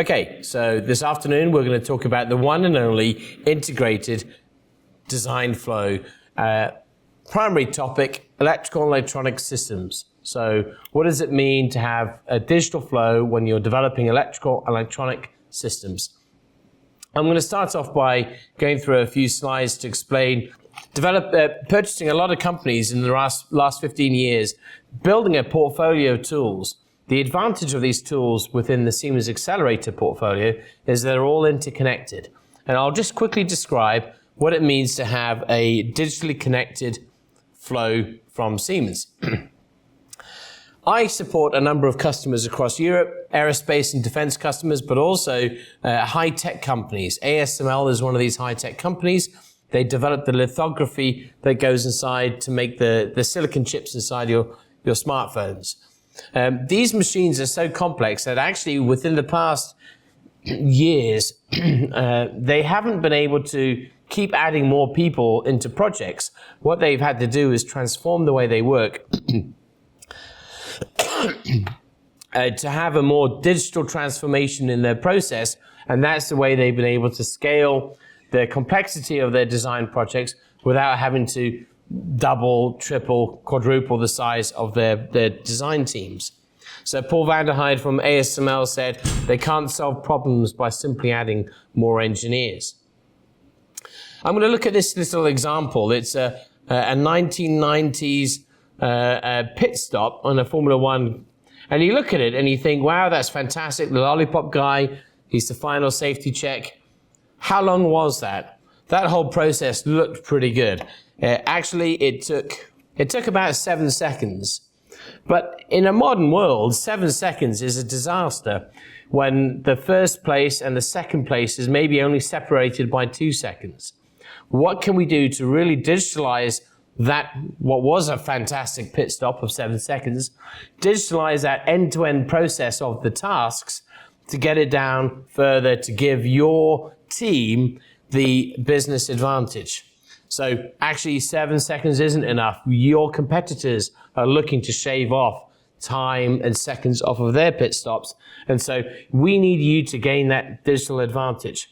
Okay, so this afternoon we're going to talk about the one and only integrated design flow. Primary topic, electrical and electronic systems. So what does it mean to have a digital flow when you're developing electrical and electronic systems? I'm going to start off by going through a few slides to explain purchasing a lot of companies in the last 15 years, building a portfolio of tools. The advantage of these tools within the Siemens Xcelerator portfolio is they're all interconnected. And I'll just quickly describe what it means to have a digitally connected flow from Siemens. I support a number of customers across Europe, aerospace and defense customers, but also high-tech companies. ASML is one of these high-tech companies. They develop the lithography that goes inside to make the silicon chips inside your smartphones. These machines are so complex that actually within the past years, they haven't been able to keep adding more people into projects. What they've had to do is transform the way they work to have a more digital transformation in their process, and that's the way they've been able to scale the complexity of their design projects without having to double, triple, quadruple the size of their design teams. So Paul van der Heijden from ASML said they can't solve problems by simply adding more engineers. I'm going to look at this little example. It's a 1990s pit stop on a Formula One. And you look at it and you think, wow, that's fantastic. The lollipop guy, he's the final safety check. How long was that? That whole process looked pretty good. Actually, it took about 7 seconds. But in a modern world, 7 seconds is a disaster when the first place and the second place is maybe only separated by 2 seconds. What can we do to really digitalize that, what was a fantastic pit stop of 7 seconds, digitalize that end-to-end process of the tasks to get it down further to give your team the business advantage? So actually 7 seconds isn't enough. Your competitors are looking to shave off time and seconds off of their pit stops. And so we need you to gain that digital advantage.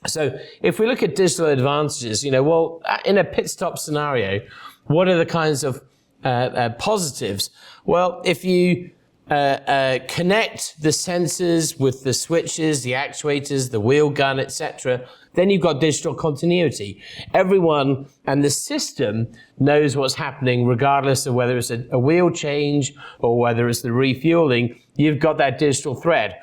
So if we look at digital advantages, well, in a pit stop scenario, what are the kinds of positives? Well, if you connect the sensors with the switches, the actuators, the wheel gun, etc., then you've got digital continuity. Everyone and the system knows what's happening regardless of whether it's a wheel change or whether it's the refueling. You've got that digital thread.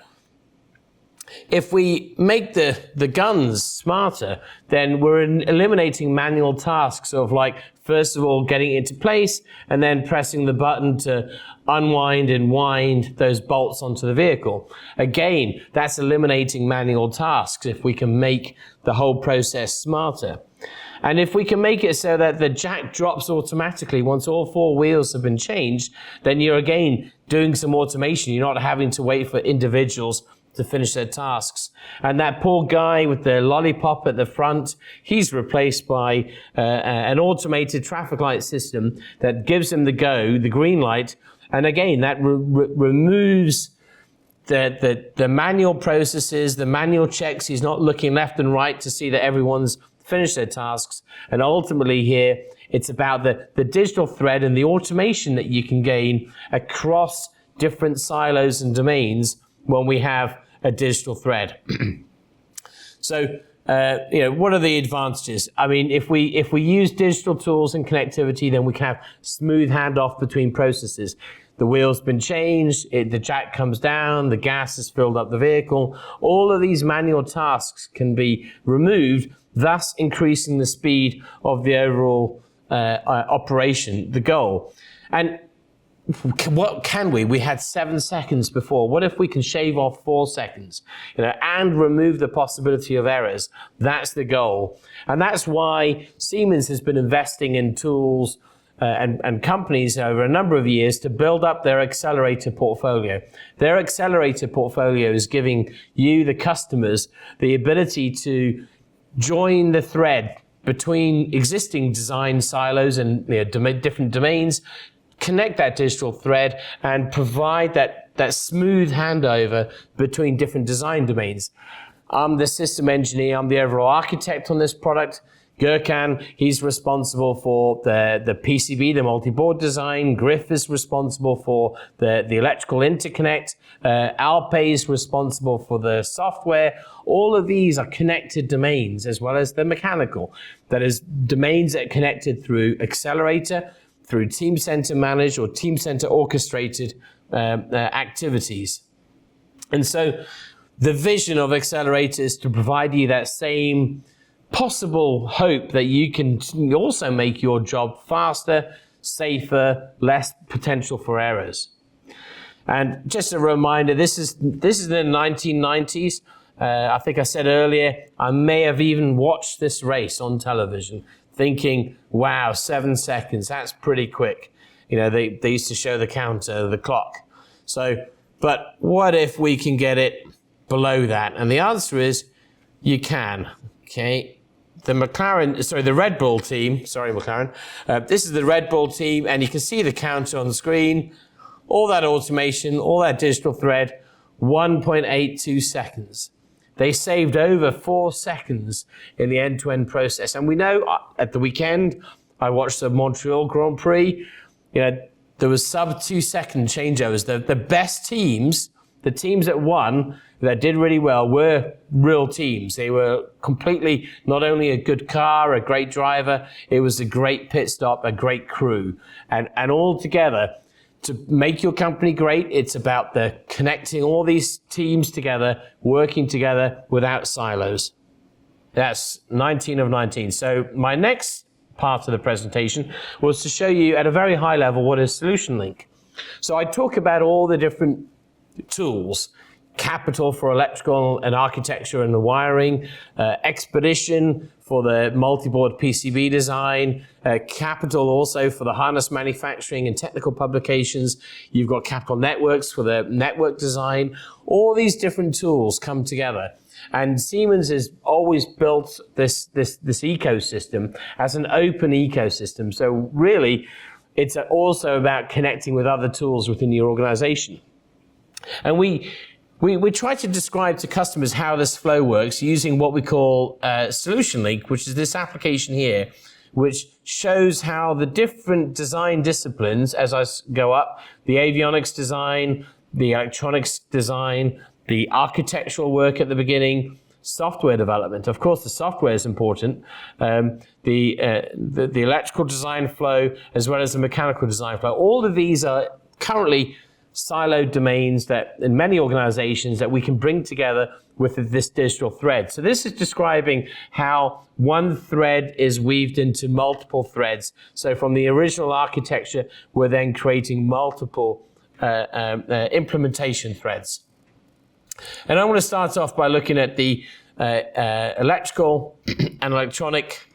If we make the guns smarter, then we're eliminating manual tasks of like, first of all, getting it into place and then pressing the button to unwind and wind those bolts onto the vehicle. Again, that's eliminating manual tasks if we can make the whole process smarter. And if we can make it so that the jack drops automatically once all 4 wheels have been changed, then you're again doing some automation. You're not having to wait for individuals to finish their tasks. And that poor guy with the lollipop at the front, he's replaced by an automated traffic light system that gives him the green light. And again, that removes the manual processes, the manual checks. He's not looking left and right to see that everyone's finished their tasks. And ultimately here, it's about the digital thread and the automation that you can gain across different silos and domains when we have a digital thread. So, what are the advantages? I mean, if we use digital tools and connectivity, then we can have smooth handoff between processes. The wheel's been changed, the jack comes down, the gas has filled up the vehicle. All of these manual tasks can be removed, thus increasing the speed of the overall operation, the goal. And what can we had 7 seconds before. What if we can shave off 4 seconds, and remove the possibility of errors? That's the goal. And that's why Siemens has been investing in tools and companies over a number of years to build up their accelerator portfolio. Their accelerator portfolio is giving you, the customers, the ability to join the thread between existing design silos and different domains connect that digital thread and provide that smooth handover between different design domains. I'm the system engineer, I'm the overall architect on this product. Gurkan, he's responsible for the PCB, the multi-board design. Griff is responsible for the electrical interconnect. Alpe is responsible for the software. All of these are connected domains, as well as the mechanical. That is, domains that are connected through Xcelerator, through Teamcenter managed or Teamcenter orchestrated activities. And so the vision of Xcelerator is to provide you that same possible hope that you can also make your job faster, safer, less potential for errors. And just a reminder, this is in the 1990s. I think I said earlier, I may have even watched this race on television, thinking, wow, 7 seconds, that's pretty quick. You know, they used to show the counter, the clock. So, but what if we can get it below that? And the answer is, you can, okay? The Red Bull team, sorry McLaren, this is the Red Bull team, and you can see the counter on the screen, all that automation, all that digital thread, 1.82 seconds. They saved over 4 seconds in the end-to-end process. And we know at the weekend, I watched the Montreal Grand Prix, you know, there was sub 2 second changeovers. The best teams, the teams that won, that did really well, were real teams. They were completely, not only a good car, a great driver, it was a great pit stop, a great crew. And all together, to make your company great, it's about the connecting all these teams together, working together without silos. That's 19 of 19. So my next part of the presentation was to show you at a very high level what is Solution Link. So I talk about all the different tools, Capital for electrical and architecture and the wiring, Xpedition for the multi-board PCB design, Capital also for the harness manufacturing and technical publications. You've got Capital Networks for the network design. All these different tools come together. And Siemens has always built this ecosystem as an open ecosystem. So really, it's also about connecting with other tools within your organization. And we try to describe to customers how this flow works using what we call Solution Link, which is this application here, which shows how the different design disciplines, as I go up, the avionics design, the electronics design, the architectural work at the beginning, software development. Of course, the software is important. The electrical design flow, as well as the mechanical design flow. All of these are currently siloed domains that in many organizations that we can bring together with this digital thread. So this is describing how one thread is weaved into multiple threads. So from the original architecture, we're then creating multiple implementation threads. And I want to start off by looking at the electrical and electronic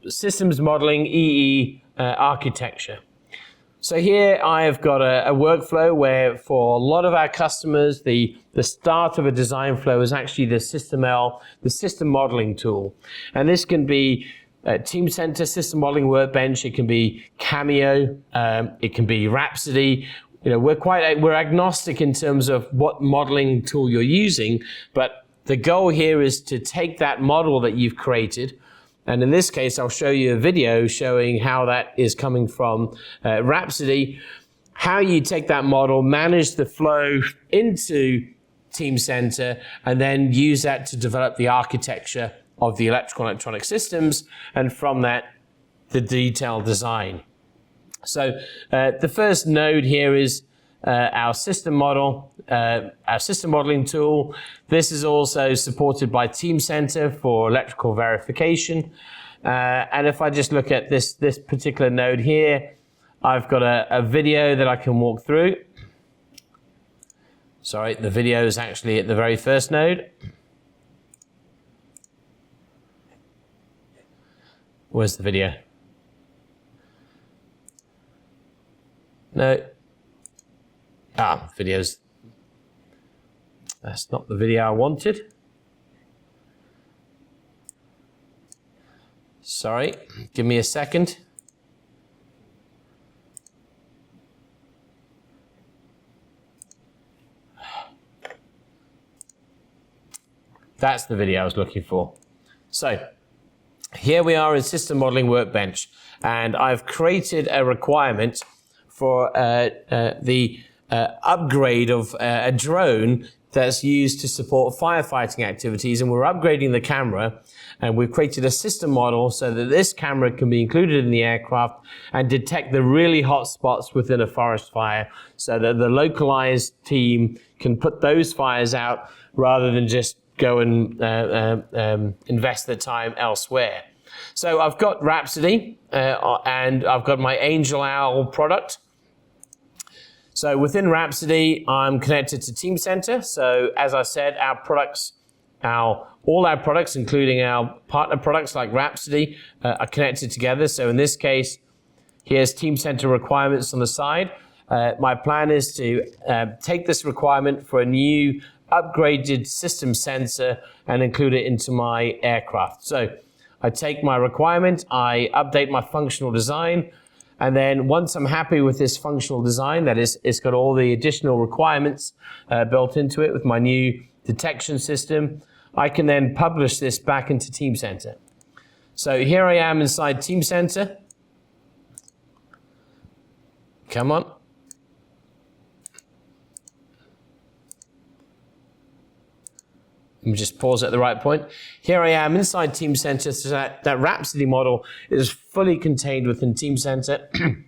systems modeling, EE architecture. So here I have got a workflow where for a lot of our customers, the start of a design flow is actually the SysML, the system modeling tool. And this can be Teamcenter System Modeling Workbench, it can be Cameo, it can be Rhapsody. You know, we're agnostic in terms of what modeling tool you're using, but the goal here is to take that model that you've created, and in this case, I'll show you a video showing how that is coming from Rhapsody, how you take that model, manage the flow into Teamcenter, and then use that to develop the architecture of the electrical and electronic systems, and from that, the detailed design. So the first node here is our system model, our system modeling tool. This is also supported by Teamcenter for electrical verification. And if I just look at this particular node here, I've got a video that I can walk through. Sorry, the video is actually at the very first node. Where's the video? No. Videos. That's not the video I wanted. Sorry, give me a second. That's the video I was looking for. So here we are in System Modeling Workbench, and I've created a requirement for the upgrade of a drone that's used to support firefighting activities, and we're upgrading the camera, and we've created a system model so that this camera can be included in the aircraft and detect the really hot spots within a forest fire, so that the localized team can put those fires out rather than just go and invest their time elsewhere. So I've got Rhapsody and I've got my Angel Owl product. So within Rhapsody, I'm connected to Teamcenter. So as I said, our products, all our products, including our partner products like Rhapsody, are connected together. So in this case, here's Teamcenter requirements on the side. My plan is to take this requirement for a new upgraded system sensor and include it into my aircraft. So I take my requirement, I update my functional design, and then once I'm happy with this functional design, that is, it's got all the additional requirements built into it with my new detection system, I can then publish this back into Teamcenter. So here I am inside Teamcenter. Come on. Let me just pause at the right point. Here I am inside Teamcenter, so that Rhapsody model is fully contained within Teamcenter.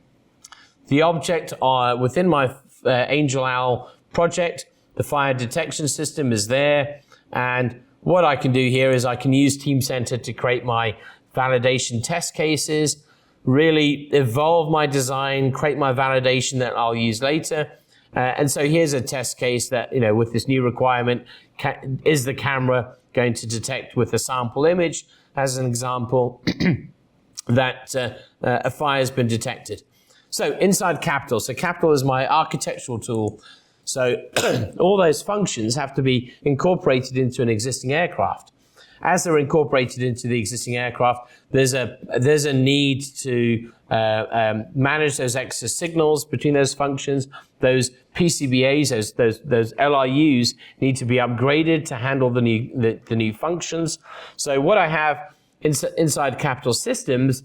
The object within my Angel Owl project, the fire detection system is there, and what I can do here is I can use Teamcenter to create my validation test cases, really evolve my design, create my validation that I'll use later. And so here's a test case that, with this new requirement, is the camera going to detect with a sample image, as an example, that a fire has been detected. So inside Capital, so Capital is my architectural tool. So all those functions have to be incorporated into an existing aircraft. As they're incorporated into the existing aircraft, there's a need to manage those extra signals between those functions. Those PCBAs, those LRUs need to be upgraded to handle the new functions. So what I have inside Capital Systems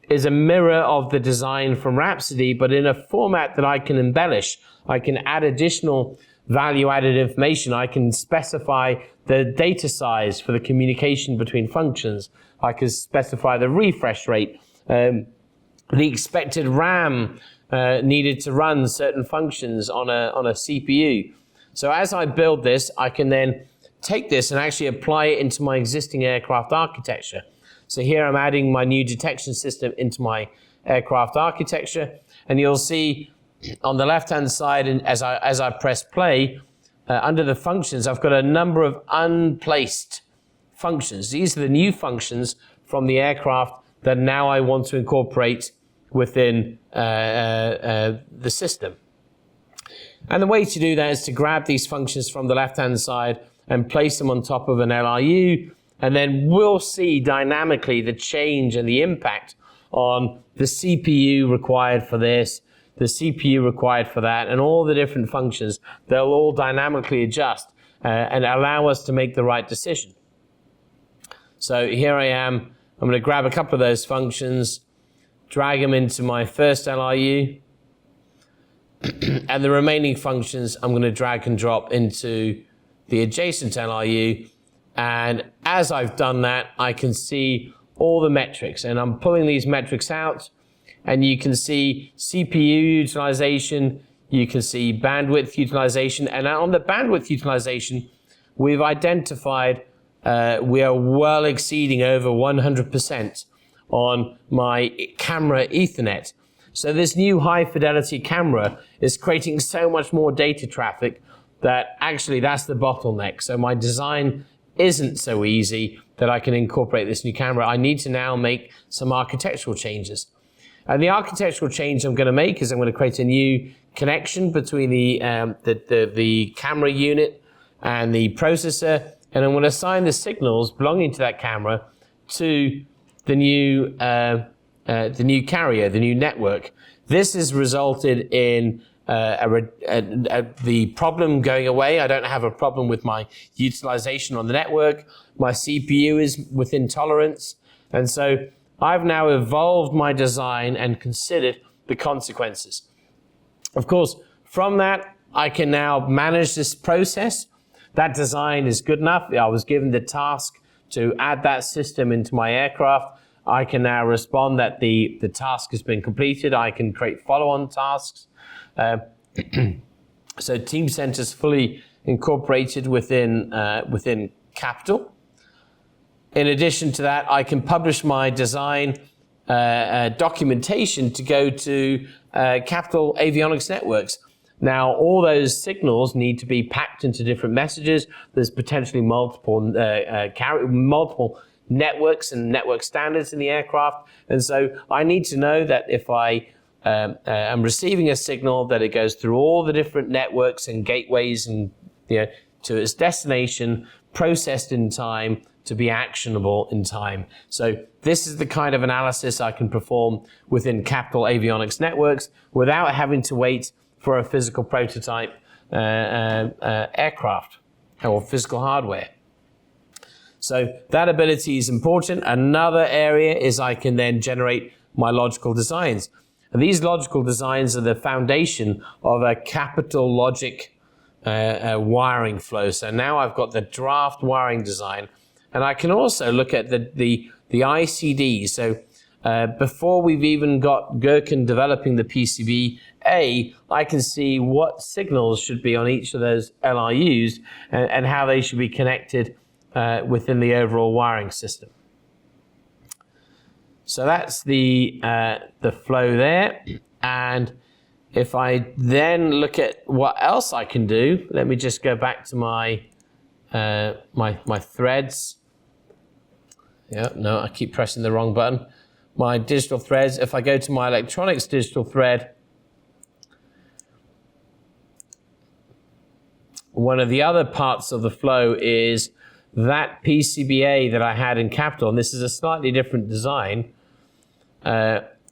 is a mirror of the design from Rhapsody, but in a format that I can embellish. I can add additional value-added information. I can specify the data size for the communication between functions. I can specify the refresh rate, the expected RAM needed to run certain functions on a CPU. So as I build this, I can then take this and actually apply it into my existing aircraft architecture. So here I'm adding my new detection system into my aircraft architecture, and you'll see on the left-hand side, and as I press play, under the functions, I've got a number of unplaced functions. These are the new functions from the aircraft that now I want to incorporate within the system. And the way to do that is to grab these functions from the left-hand side and place them on top of an LRU, and then we'll see dynamically the change and the impact on the CPU required for this, the CPU required for that, and all the different functions. They'll all dynamically adjust and allow us to make the right decision. So here I am. I'm going to grab a couple of those functions, drag them into my first LRU, and the remaining functions I'm going to drag and drop into the adjacent LRU. And as I've done that, I can see all the metrics, and I'm pulling these metrics out, and you can see CPU utilization, you can see bandwidth utilization, and on the bandwidth utilization, we've identified we are well exceeding over 100% on my camera Ethernet. So this new high fidelity camera is creating so much more data traffic that actually that's the bottleneck. So my design isn't so easy that I can incorporate this new camera. I need to now make some architectural changes. And the architectural change I'm going to make is I'm going to create a new connection between the camera unit and the processor, and I'm going to assign the signals belonging to that camera to the new carrier, the new network. This has resulted in the problem going away. I don't have a problem with my utilization on the network. My CPU is within tolerance. And so I've now evolved my design and considered the consequences. Of course, from that, I can now manage this process. That design is good enough. I was given the task to add that system into my aircraft. I can now respond that the task has been completed. I can create follow-on tasks. So Teamcenter is fully incorporated within Capital. In addition to that, I can publish my design documentation to go to Capital Avionics Networks. Now, all those signals need to be packed into different messages. There's potentially multiple networks and network standards in the aircraft. And so I need to know that if I am receiving a signal, that it goes through all the different networks and gateways and to its destination, processed in time to be actionable in time. So this is the kind of analysis I can perform within Capital Avionics Networks without having to wait for a physical prototype aircraft or physical hardware. So that ability is important. Another area is I can then generate my logical designs. And these logical designs are the foundation of a capital logic wiring flow. So now I've got the draft wiring design, and I can also look at the ICD. So before we've even got Gurkan developing the PCB-A, I can see what signals should be on each of those LRUs and how they should be connected within the overall wiring system. So that's the flow there. And if I then look at what else I can do, let me just go back to my my threads. Yeah, no, I keep pressing the wrong button. My digital threads. If I go to my electronics digital thread, one of the other parts of the flow is that PCBA that I had in Capital, and this is a slightly different design.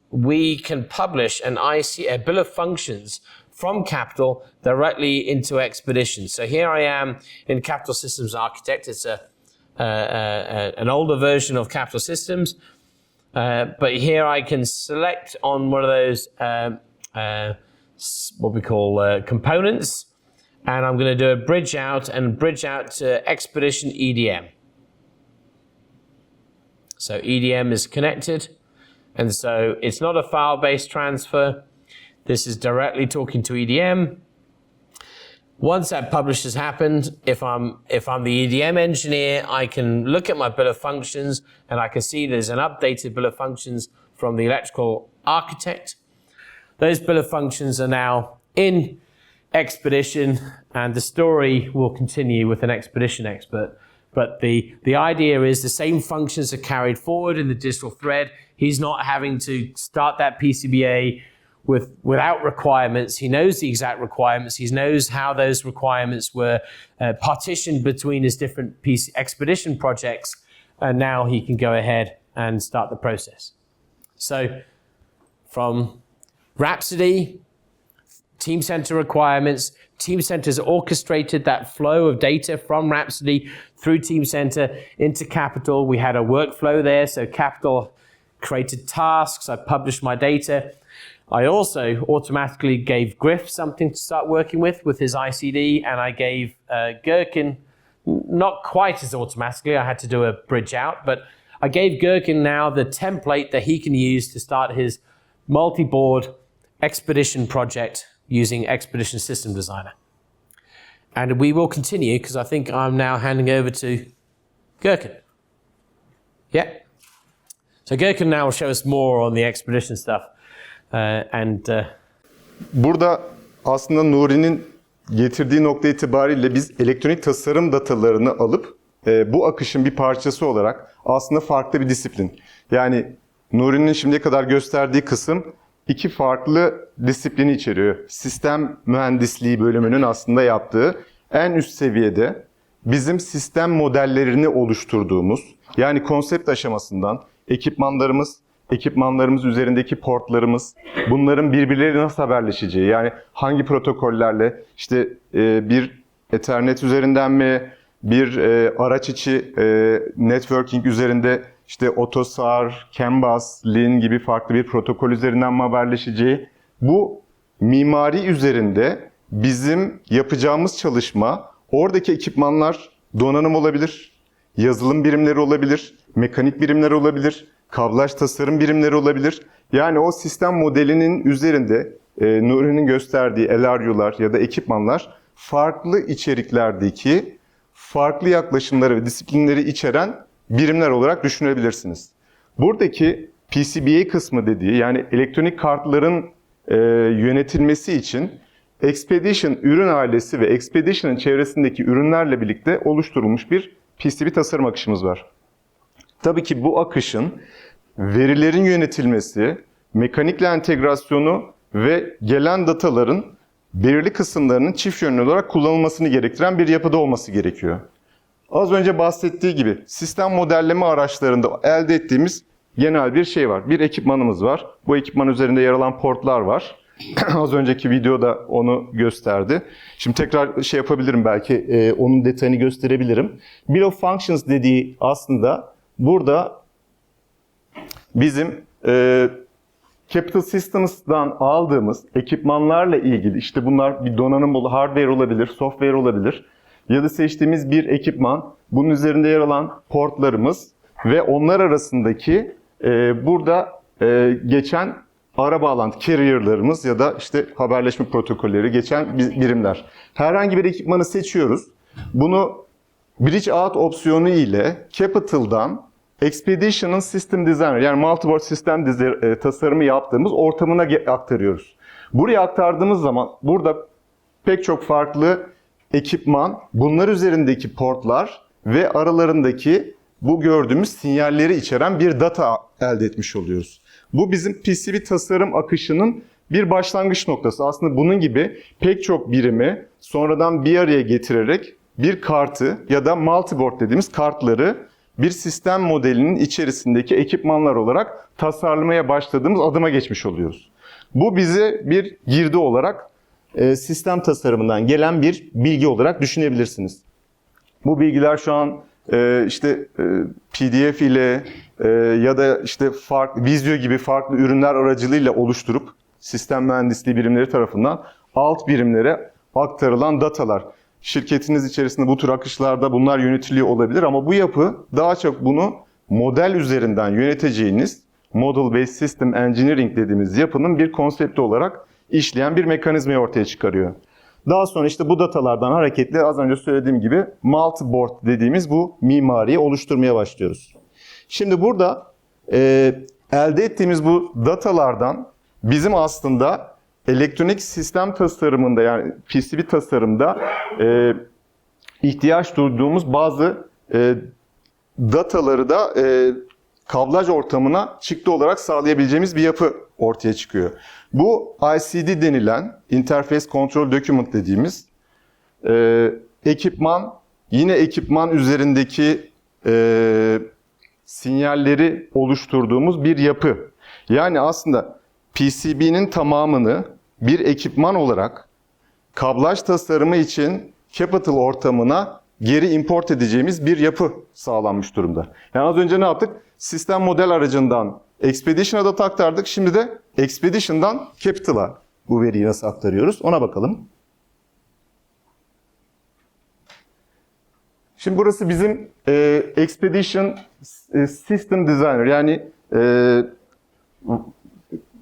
We can publish a bill of functions from Capital directly into Xpedition. So here I am in Capital Systems Architect. It's an older version of Capital Systems, but here I can select on one of those what we call components, and I'm going to do a bridge out to Xpedition EDM. So EDM is connected, and so it's not a file-based transfer. This is directly talking to EDM. Once that publish has happened, if I'm the EDM engineer, I can look at my bill of functions and I can see there's an updated bill of functions from the electrical architect. Those bill of functions are now in Xpedition, and the story will continue with an Xpedition expert. But the idea is the same functions are carried forward in the digital thread. He's not having to start that PCBA without requirements. He knows the exact requirements. He knows how those requirements were partitioned between his different Xpedition projects, and now he can go ahead and start the process. So from Rhapsody, Teamcenter requirements, Teamcenter's orchestrated that flow of data from Rhapsody through Teamcenter into Capital. We had a workflow there, so Capital created tasks. I published my data. I also automatically gave Griff something to start working with his ICD, and I gave Gurkan, not quite as automatically, I had to do a bridge out, but I gave Gurkan now the template that he can use to start his multi-board Xpedition project using Xpedition System Designer. And we will continue, because I think I'm now handing over to Gurkan. Yeah. So Gurkan now will show us more on the Xpedition stuff. Burada aslında Nuri'nin getirdiği nokta itibariyle biz elektronik tasarım datalarını alıp bu akışın bir parçası olarak aslında farklı bir disiplin. Yani Nuri'nin şimdiye kadar gösterdiği kısım iki farklı disiplini içeriyor. Sistem mühendisliği bölümünün aslında yaptığı en üst seviyede bizim sistem modellerini oluşturduğumuz, yani konsept aşamasından ekipmanlarımız ekipmanlarımız üzerindeki portlarımız, bunların birbirleriyle nasıl haberleşeceği, yani hangi protokollerle, işte bir Ethernet üzerinden mi, bir araç içi networking üzerinde işte AutoSAR, CAN bus, LIN gibi farklı bir protokol üzerinden mi haberleşeceği, bu mimari üzerinde bizim yapacağımız çalışma, oradaki ekipmanlar donanım olabilir, yazılım birimleri olabilir, mekanik birimler olabilir, kablaj tasarım birimleri olabilir. Yani o sistem modelinin üzerinde Nuri'nin gösterdiği LRU'lar ya da ekipmanlar farklı içeriklerdeki farklı yaklaşımları ve disiplinleri içeren birimler olarak düşünebilirsiniz. Buradaki PCBA kısmı dediği, yani elektronik kartların yönetilmesi için Xpedition ürün ailesi ve Xpedition'ın çevresindeki ürünlerle birlikte oluşturulmuş bir PCB tasarım akışımız var. Tabii ki bu akışın verilerin yönetilmesi, mekanikle entegrasyonu ve gelen dataların belirli kısımlarının çift yönlü olarak kullanılmasını gerektiren bir yapıda olması gerekiyor. Az önce bahsettiği gibi sistem modelleme araçlarında elde ettiğimiz genel bir şey var. Bir ekipmanımız var. Bu ekipman üzerinde yer alan portlar var. Az önceki videoda onu gösterdi. Şimdi tekrar şey yapabilirim, belki onun detayını gösterebilirim. Bill of Functions dediği aslında burada bizim Capital Systems'dan aldığımız ekipmanlarla ilgili, işte bunlar bir donanım hardware olabilir, software olabilir ya da seçtiğimiz bir ekipman, bunun üzerinde yer alan portlarımız ve onlar arasındaki burada geçen ara bağlantı carrier'larımız ya da işte haberleşme protokolleri geçen birimler. Herhangi bir ekipmanı seçiyoruz. Bunu Bridge Out opsiyonu ile Capital'dan Xpedition'ın System Designer, yani multiboard sistem tasarımı yaptığımız ortamına aktarıyoruz. Buraya aktardığımız zaman burada pek çok farklı ekipman, bunlar üzerindeki portlar ve aralarındaki bu gördüğümüz sinyalleri içeren bir data elde etmiş oluyoruz. Bu bizim PCB tasarım akışının bir başlangıç noktası. Aslında bunun gibi pek çok birimi sonradan bir araya getirerek bir kartı ya da multiboard dediğimiz kartları bir sistem modelinin içerisindeki ekipmanlar olarak tasarlamaya başladığımız adıma geçmiş oluyoruz. Bu bize bir girdi olarak sistem tasarımından gelen bir bilgi olarak düşünebilirsiniz. Bu bilgiler şu an PDF ile ya da işte Visio gibi farklı ürünler aracılığıyla oluşturup sistem mühendisliği birimleri tarafından alt birimlere aktarılan datalar. Şirketiniz içerisinde bu tür akışlarda bunlar yönetiliyor olabilir ama bu yapı daha çok bunu model üzerinden yöneteceğiniz Model Based System Engineering dediğimiz yapının bir konsepti olarak işleyen bir mekanizmayı ortaya çıkarıyor. Daha sonra işte bu datalardan hareketle az önce söylediğim gibi multiboard dediğimiz bu mimariyi oluşturmaya başlıyoruz. Şimdi burada elde ettiğimiz bu datalardan bizim aslında elektronik sistem tasarımında, yani PCB tasarımda ihtiyaç duyduğumuz bazı dataları da kablaj ortamına çıktı olarak sağlayabileceğimiz bir yapı ortaya çıkıyor. Bu ICD denilen Interface Control Document dediğimiz ekipman, yine ekipman üzerindeki sinyalleri oluşturduğumuz bir yapı. Yani aslında PCB'nin tamamını bir ekipman olarak kablaj tasarımı için Capital ortamına geri import edeceğimiz bir yapı sağlanmış durumda. Yani az önce ne yaptık? Sistem model aracından Xpedition'a data aktardık. Şimdi de Xpedition'dan Capital'a bu veriyi nasıl aktarıyoruz? Ona bakalım. Şimdi burası bizim Xpedition System Designer, yani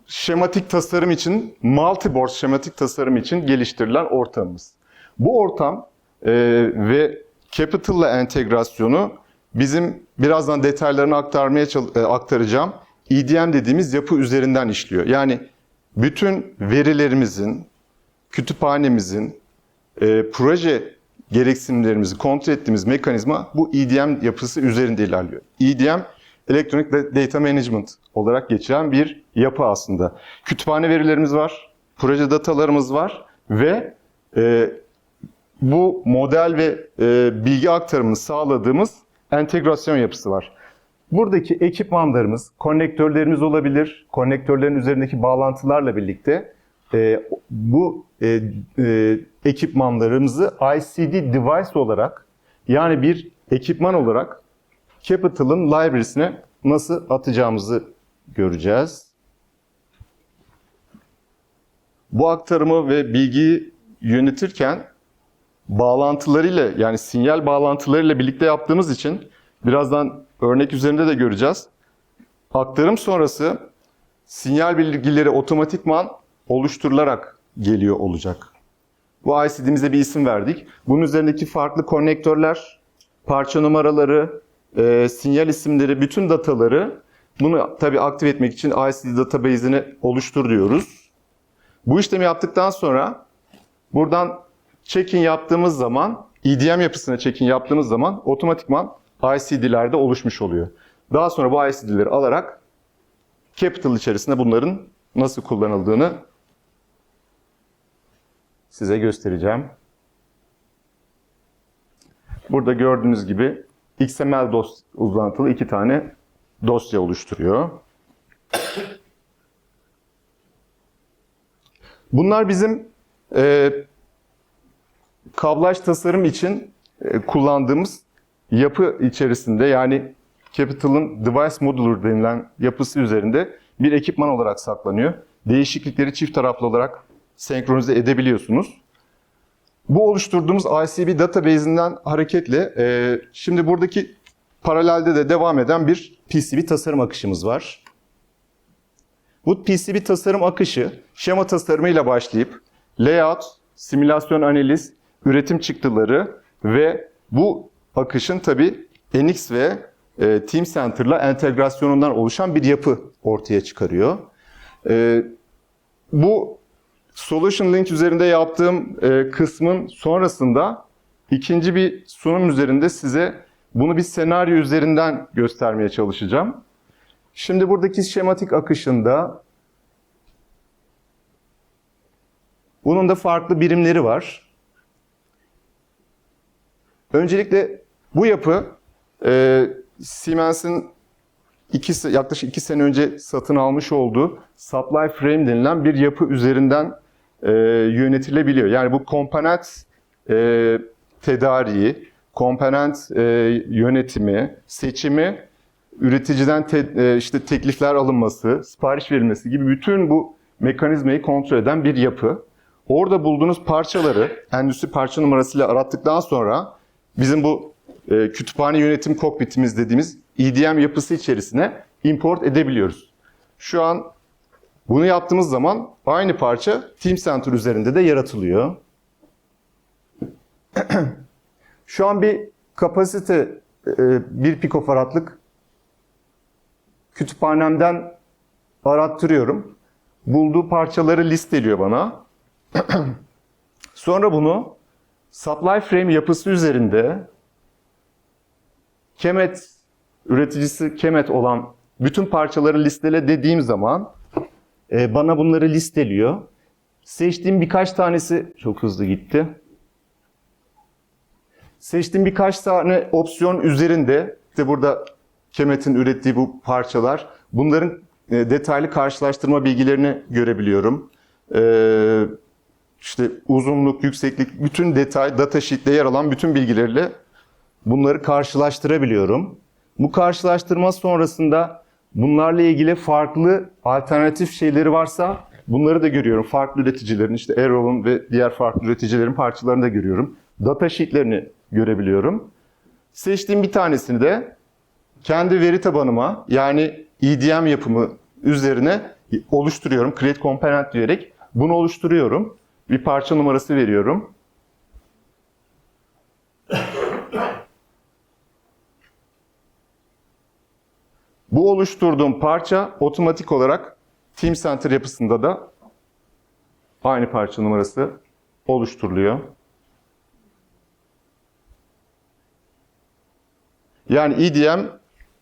şematik tasarım için, multiboard şematik tasarım için geliştirilen ortamımız. Bu ortam ve Capital'la entegrasyonu bizim birazdan detaylarını aktaracağım EDM dediğimiz yapı üzerinden işliyor. Yani bütün verilerimizin, kütüphanemizin, proje gereksinimlerimizi kontrol ettiğimiz mekanizma bu EDM yapısı üzerinde ilerliyor. EDM, Electronic Data Management olarak geçen bir yapı aslında. Kütüphane verilerimiz var, proje datalarımız var ve bu model ve bilgi aktarımını sağladığımız entegrasyon yapısı var. Buradaki ekipmanlarımız, konnektörlerimiz olabilir. Konnektörlerin üzerindeki bağlantılarla birlikte bu ekipmanlarımızı ICD device olarak, yani bir ekipman olarak Capital'ın library'sine nasıl atacağımızı göreceğiz. Bu aktarımı ve bilgiyi yönetirken bağlantılarıyla, yani sinyal bağlantılarıyla birlikte yaptığımız için birazdan örnek üzerinde de göreceğiz. Aktarım sonrası sinyal bilgileri otomatikman oluşturularak geliyor olacak. Bu ICD'mize bir isim verdik. Bunun üzerindeki farklı konnektörler, parça numaraları, sinyal isimleri, bütün dataları, bunu tabii aktif etmek için ICD database'ini oluştur diyoruz. Bu işlemi yaptıktan sonra buradan check-in yaptığımız zaman, EDM yapısına check-in yaptığımız zaman otomatikman ICD'ler de oluşmuş oluyor. Daha sonra bu ICD'leri alarak Capital içerisinde bunların nasıl kullanıldığını size göstereceğim. Burada gördüğünüz gibi XML uzantılı 2 tane dosya oluşturuyor. Bunlar bizim kablaj tasarım için kullandığımız yapı içerisinde, yani Capital'ın Device Modeler denilen yapısı üzerinde bir ekipman olarak saklanıyor. Değişiklikleri çift taraflı olarak senkronize edebiliyorsunuz. Bu oluşturduğumuz ICB database'inden hareketle şimdi buradaki paralelde de devam eden bir PCB tasarım akışımız var. Bu PCB tasarım akışı şema tasarımıyla başlayıp layout, simülasyon analiz, üretim çıktıları ve bu akışın tabii NX ve Teamcenter'la entegrasyonundan oluşan bir yapı ortaya çıkarıyor. Bu Solution Link üzerinde yaptığım kısmın sonrasında ikinci bir sunum üzerinde size bunu bir senaryo üzerinden göstermeye çalışacağım. Şimdi buradaki şematik akışında bunun da farklı birimleri var. Öncelikle bu yapı Siemens'in yaklaşık 2 sene önce satın almış olduğu Supply Frame denilen bir yapı üzerinden yönetilebiliyor. Yani bu komponent tedariği, komponent yönetimi, seçimi, üreticiden işte teklifler alınması, sipariş verilmesi gibi bütün bu mekanizmayı kontrol eden bir yapı. Orada bulduğunuz parçaları endüstri parça numarasıyla arattıktan sonra bizim bu kütüphane yönetim kokpitimiz dediğimiz EDM yapısı içerisine import edebiliyoruz. Şu an bunu yaptığımız zaman aynı parça Teamcenter üzerinde de yaratılıyor. Şu an bir kapasite 1 pikofaradlık kütüphanemden arattırıyorum. Bulduğu parçaları listeliyor bana. Sonra bunu Supply Frame yapısı üzerinde Kemet, üreticisi Kemet olan bütün parçaları listele dediğim zaman bana bunları listeliyor. Seçtiğim birkaç tanesi çok hızlı gitti. Seçtiğim birkaç tane opsiyon üzerinde, işte burada Kemet'in ürettiği bu parçalar, bunların detaylı karşılaştırma bilgilerini görebiliyorum. İşte uzunluk, yükseklik, bütün detay, datasheet'te yer alan bütün bilgilerle bunları karşılaştırabiliyorum. Bu karşılaştırma sonrasında bunlarla ilgili farklı alternatif şeyleri varsa bunları da görüyorum. Farklı üreticilerin, işte Arrow'un ve diğer farklı üreticilerin parçalarını da görüyorum. Datasheet'lerini görebiliyorum. Seçtiğim bir tanesini de kendi veri tabanıma, yani EDM yapımı üzerine oluşturuyorum. Create Component diyerek bunu oluşturuyorum. Bir parça numarası veriyorum. Bu oluşturduğum parça otomatik olarak Teamcenter yapısında da aynı parça numarası oluşturuluyor. Yani EDM,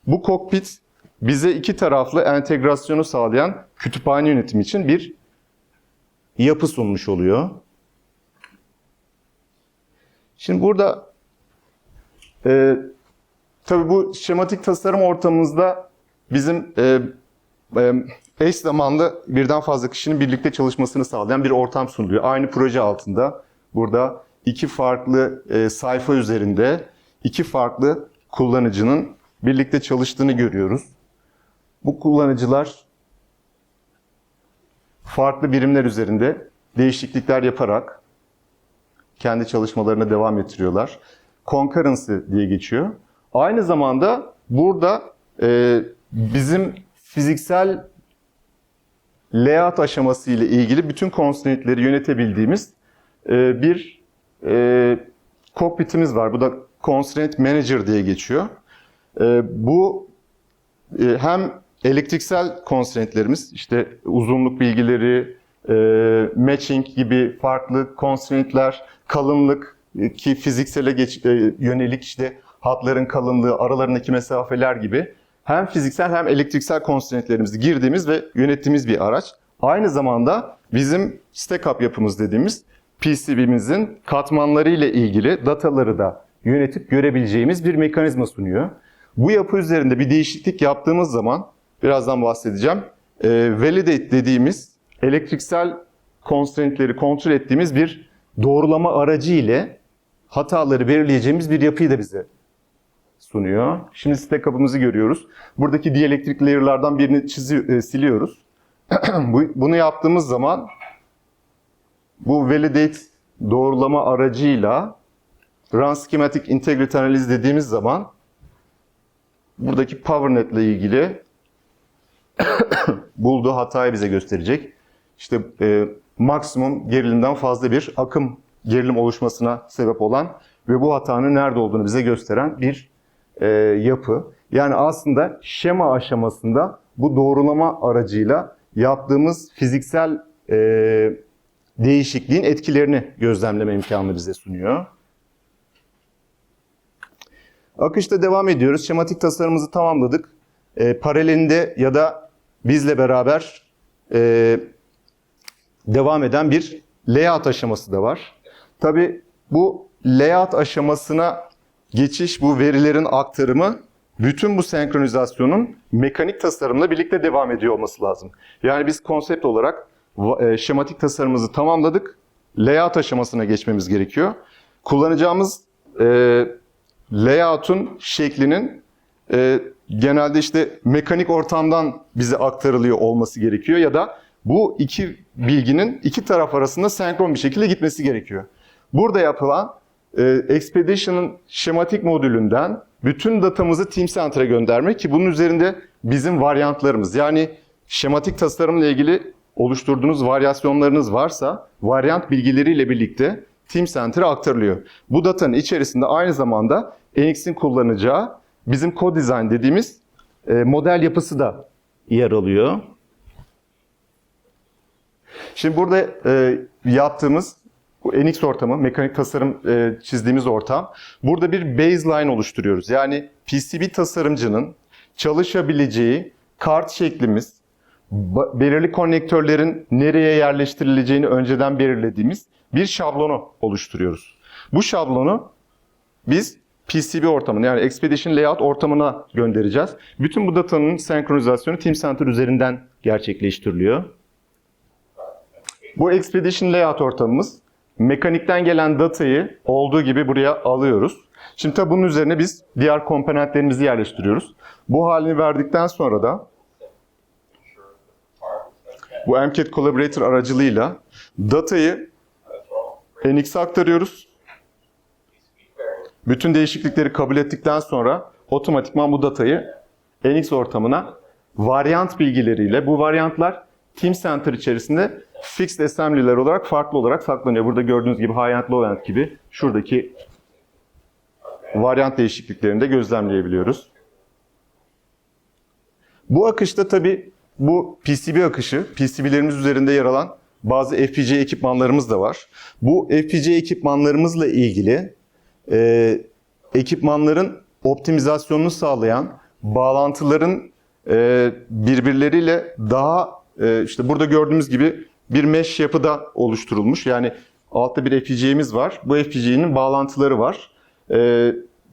bu kokpit bize iki taraflı entegrasyonu sağlayan kütüphane yönetimi için bir yapı sunmuş oluyor. Şimdi burada Tabii bu şematik tasarım ortamımızda bizim eş zamanlı birden fazla kişinin birlikte çalışmasını sağlayan bir ortam sunuluyor. Aynı proje altında burada iki farklı sayfa üzerinde iki farklı kullanıcının birlikte çalıştığını görüyoruz. Bu kullanıcılar farklı birimler üzerinde değişiklikler yaparak kendi çalışmalarına devam ettiriyorlar. Concurrency diye geçiyor. Aynı zamanda burada bizim fiziksel layout aşaması ile ilgili bütün constraint'leri yönetebildiğimiz bir cockpit'imiz var. Bu da Constraint Manager diye geçiyor. Bu hem elektriksel constraint'lerimiz, işte uzunluk bilgileri, matching gibi farklı constraint'ler, kalınlık ki fiziksele yönelik işte hatların kalınlığı, aralarındaki mesafeler gibi hem fiziksel hem elektriksel constraint'lerimizi girdiğimiz ve yönettiğimiz bir araç. Aynı zamanda bizim stack-up yapımız dediğimiz PCB'mizin katmanları ile ilgili dataları da yönetip görebileceğimiz bir mekanizma sunuyor. Bu yapı üzerinde bir değişiklik yaptığımız zaman, birazdan bahsedeceğim, validate dediğimiz elektriksel constraint'leri kontrol ettiğimiz bir doğrulama aracı ile hataları belirleyeceğimiz bir yapıyı da bize sunuyor. Şimdi stack-up'ımızı görüyoruz. Buradaki dielectric layer'lardan birini siliyoruz. Bunu yaptığımız zaman bu validate doğrulama aracıyla run schematic integrity analiz dediğimiz zaman buradaki PowerNet ile ilgili bulduğu hatayı bize gösterecek. İşte maksimum gerilimden fazla bir akım gerilim oluşmasına sebep olan ve bu hatanın nerede olduğunu bize gösteren bir yapı. Yani aslında şema aşamasında bu doğrulama aracıyla yaptığımız fiziksel değişikliğin etkilerini gözlemleme imkanını bize sunuyor. Akışta devam ediyoruz. Şematik tasarımımızı tamamladık. Paralelinde ya da bizle beraber devam eden bir layout aşaması da var. Tabii bu layout aşamasına geçiş, bu verilerin aktarımı, bütün bu senkronizasyonun mekanik tasarımla birlikte devam ediyor olması lazım. Yani biz konsept olarak şematik tasarımımızı tamamladık. Layout aşamasına geçmemiz gerekiyor. Kullanacağımız layout'un şeklinin genelde işte mekanik ortamdan bize aktarılıyor olması gerekiyor ya da bu iki bilginin iki taraf arasında senkron bir şekilde gitmesi gerekiyor. Burada yapılan Xpedition'ın şematik modülünden bütün datamızı Teamcenter'a göndermek ki bunun üzerinde bizim varyantlarımız, yani şematik tasarımla ilgili oluşturduğunuz varyasyonlarınız varsa varyant bilgileriyle birlikte Teamcenter'a aktarılıyor. Bu datanın içerisinde aynı zamanda NX'in kullanacağı bizim co-design dediğimiz model yapısı da yer alıyor. Şimdi burada yaptığımız bu NX ortamı, mekanik tasarım çizdiğimiz ortam. Burada bir baseline oluşturuyoruz. Yani PCB tasarımcının çalışabileceği kart şeklimiz, belirli konnektörlerin nereye yerleştirileceğini önceden belirlediğimiz bir şablonu oluşturuyoruz. Bu şablonu biz PCB ortamına, yani Xpedition layout ortamına göndereceğiz. Bütün bu datanın senkronizasyonu Teamcenter üzerinden gerçekleştiriliyor. Bu Xpedition layout ortamımız, mekanikten gelen datayı olduğu gibi buraya alıyoruz. Şimdi tabi bunun üzerine biz diğer komponentlerimizi yerleştiriyoruz. Bu halini verdikten sonra da bu MCAD Collaborator aracılığıyla datayı NX'e aktarıyoruz. Bütün değişiklikleri kabul ettikten sonra otomatikman bu datayı NX ortamına varyant bilgileriyle, bu varyantlar Teamcenter içerisinde fixed assembly'ler olarak farklı olarak saklanıyor. Burada gördüğünüz gibi high end, low end gibi şuradaki varyant değişikliklerini de gözlemleyebiliyoruz. Bu akışta tabii bu PCB akışı, PCB'lerimiz üzerinde yer alan bazı FPGA ekipmanlarımız da var. Bu FPGA ekipmanlarımızla ilgili ekipmanların optimizasyonunu sağlayan bağlantıların birbirleriyle daha işte burada gördüğümüz gibi bir mesh yapıda oluşturulmuş. Yani altta bir FPGA'miz var. Bu FPGA'nin bağlantıları var.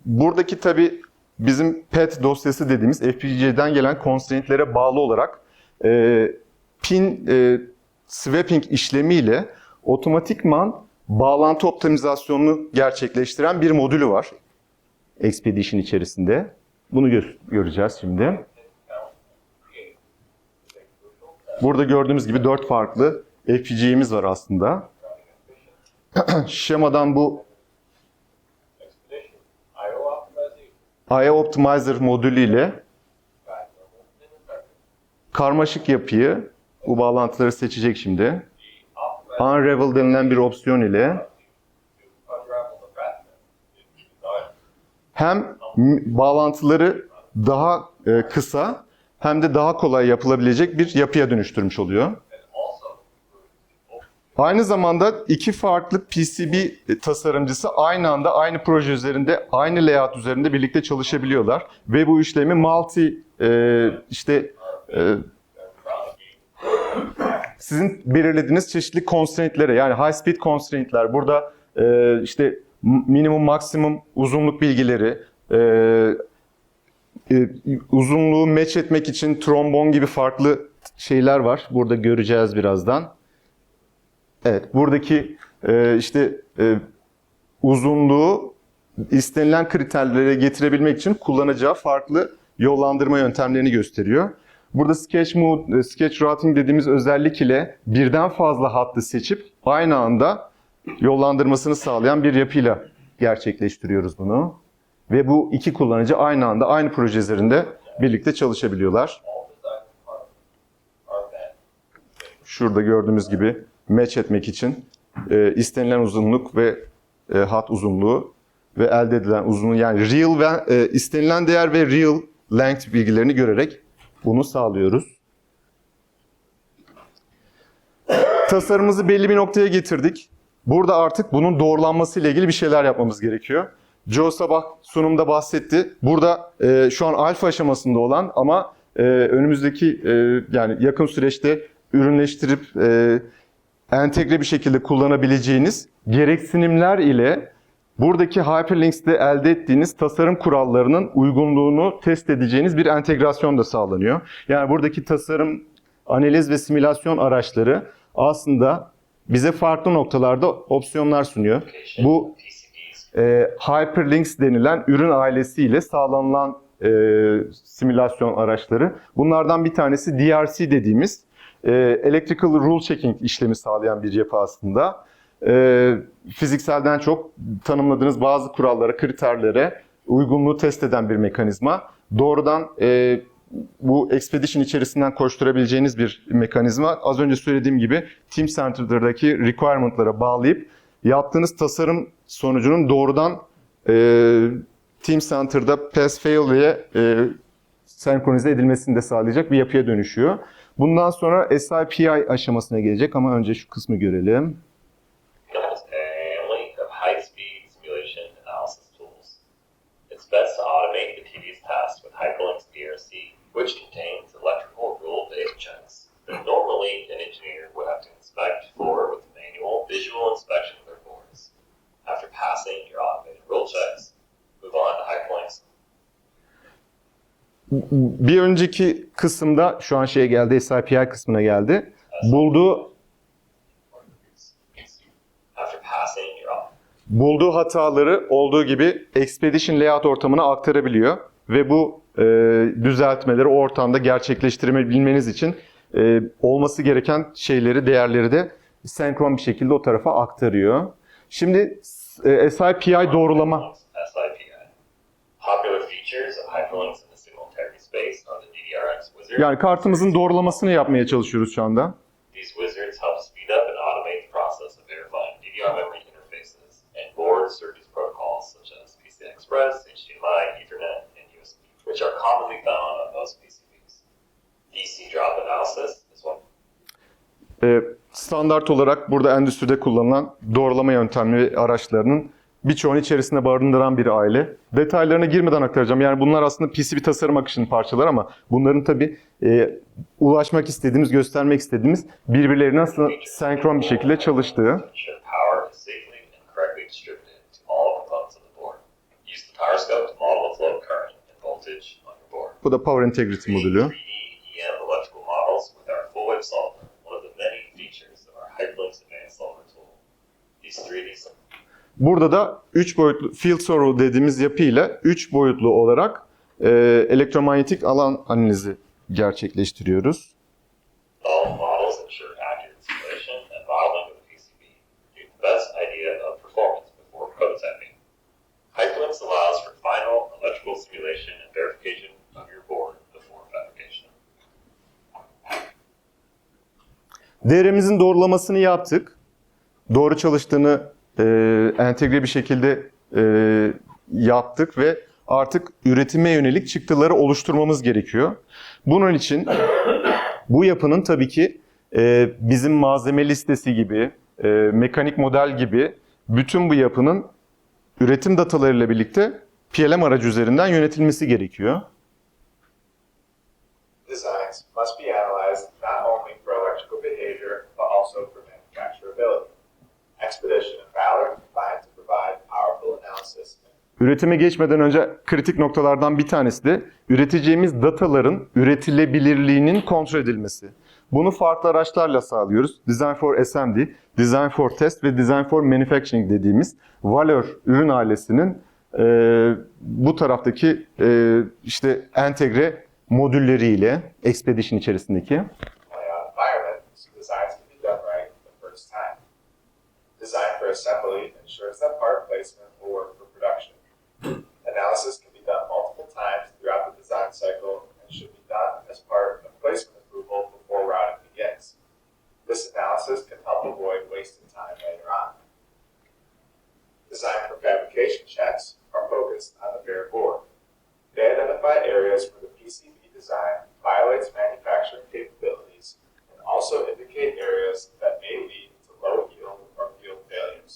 Buradaki tabii bizim PET dosyası dediğimiz FPGA'den gelen constraint'lere bağlı olarak pin swapping işlemiyle otomatikman bağlantı optimizasyonunu gerçekleştiren bir modülü var Xpedition içerisinde. Bunu göreceğiz şimdi. Burada gördüğümüz gibi 4 farklı FPGA'miz var aslında. Şemadan bu I/O Optimizer modülüyle karmaşık yapıyı, bu bağlantıları seçecek şimdi. Unravel denilen bir opsiyon ile hem bağlantıları daha kısa hem de daha kolay yapılabilecek bir yapıya dönüştürmüş oluyor. Aynı zamanda iki farklı PCB tasarımcısı aynı anda aynı proje üzerinde, aynı layout üzerinde birlikte çalışabiliyorlar. Ve bu işlemi sizin belirlediğiniz çeşitli constraint'lere, yani high speed constraint'ler, burada işte minimum maksimum uzunluk bilgileri, uzunluğu match etmek için trombon gibi farklı şeyler var. Burada göreceğiz birazdan. Evet, buradaki uzunluğu istenilen kriterlere getirebilmek için kullanacağı farklı yollandırma yöntemlerini gösteriyor. Burada sketch routing dediğimiz özellik ile birden fazla hattı seçip aynı anda yollandırmasını sağlayan bir yapıyla gerçekleştiriyoruz bunu. Ve bu iki kullanıcı aynı anda aynı proje üzerinde birlikte çalışabiliyorlar. Şurada gördüğümüz gibi match etmek için istenilen uzunluk ve hat uzunluğu ve elde edilen uzunluğu, yani real ve istenilen değer ve real length bilgilerini görerek bunu sağlıyoruz. Tasarımımızı belli bir noktaya getirdik. Burada artık bunun doğrulanması ile ilgili bir şeyler yapmamız gerekiyor. Joe sabah sunumda bahsetti. Burada şu an alfa aşamasında olan ama önümüzdeki yani yakın süreçte ürünleştirip entegre bir şekilde kullanabileceğiniz gereksinimler ile buradaki Hyperlinks'te elde ettiğiniz tasarım kurallarının uygunluğunu test edeceğiniz bir entegrasyon da sağlanıyor. Yani buradaki tasarım, analiz ve simülasyon araçları aslında bize farklı noktalarda opsiyonlar sunuyor. Bu Hyperlinks denilen ürün ailesiyle sağlanılan simülasyon araçları. Bunlardan bir tanesi DRC dediğimiz Electrical Rule Checking işlemi sağlayan bir yapı aslında. Fizikselden çok tanımladığınız bazı kurallara, kriterlere uygunluğu test eden bir mekanizma. Doğrudan bu Xpedition içerisinden koşturabileceğiniz bir mekanizma. Az önce söylediğim gibi Teamcenter'daki requirement'lara bağlayıp yaptığınız tasarım sonucunun doğrudan Teamcenter'da pass-fail diye senkronize edilmesini de sağlayacak bir yapıya dönüşüyor. Bundan sonra SIPI aşamasına gelecek ama önce şu kısmı görelim. Which contains electrical rule data checks that normally an engineer would have to inspect for with manual visual inspection of their boards. After passing your automated rule checks, move on to hyperlinks. Bir önceki kısımda şu an şeye geldi, SIPI kısmına geldi. Bulduğu hataları olduğu gibi Xpedition layout ortamına aktarabiliyor ve bu düzeltmeleri o ortamda gerçekleştirebilmeniz için olması gereken şeyleri, değerleri de senkron bir şekilde o tarafa aktarıyor. Şimdi SIPI doğrulama. Yani kartımızın doğrulamasını yapmaya çalışıyoruz şu anda. Which are commonly found on most PCBs. DC drop analysis is one. Standart olarak burada endüstride kullanılan doğrulama yöntemleri araçlarının birçoğunu içerisinde barındıran bir aile. Detaylarına girmeden aktaracağım. Yani bunlar aslında PCB tasarım akışının parçaları ama bunların tabii ulaşmak istediğimiz, göstermek istediğimiz birbirlerine nasıl senkron bir şekilde çalıştığı. voltage on your board. Bu da Power Integrity modülü. 3D EM electrical models with our full wave solver, one of the many features of our Hyperlink's advanced solver tool. These 3D Burada da 3 boyutlu field sorrow dediğimiz yapıyla 3 boyutlu olarak elektromanyetik alan analizi gerçekleştiriyoruz. All models ensure accurate simulation and modeling of the PCB, giving the best idea of performance before prototyping. Hyperlinks allows for final electrical simulation and verification of your board before fabrication. Değerimizin doğrulamasını yaptık. Doğru çalıştığını entegre bir şekilde yaptık ve artık üretime yönelik çıktıları oluşturmamız gerekiyor. Bunun için bu yapının tabii ki bizim malzeme listesi gibi, mekanik model gibi bütün bu yapının üretim datalarıyla birlikte PLM aracı üzerinden yönetilmesi gerekiyor. Designs must be analyzed not only for electrical behavior but also for manufacturability. Xpedition and Valor combine to provide powerful analysis. Üretime geçmeden önce kritik noktalardan bir tanesi de üreteceğimiz dataların üretilebilirliğinin kontrol edilmesi. Bunu farklı araçlarla sağlıyoruz. Design for SMD, Design for Test ve Design for Manufacturing dediğimiz Valor ürün ailesinin bu taraftaki işte entegre modülleriyle Xpedition içerisindeki. Environment, so designs can be done right the first time. Design for assembly ensures that part placement will work for production. Analysis can be done multiple times throughout the design cycle and should be done as part of placement approval before routing begins. This analysis can help avoid wasted time later on. Design for fabrication checks are focused on the bare board. They identify areas where the PCB design violates manufacturing capabilities and also indicate areas that may lead to low yield or yield failures.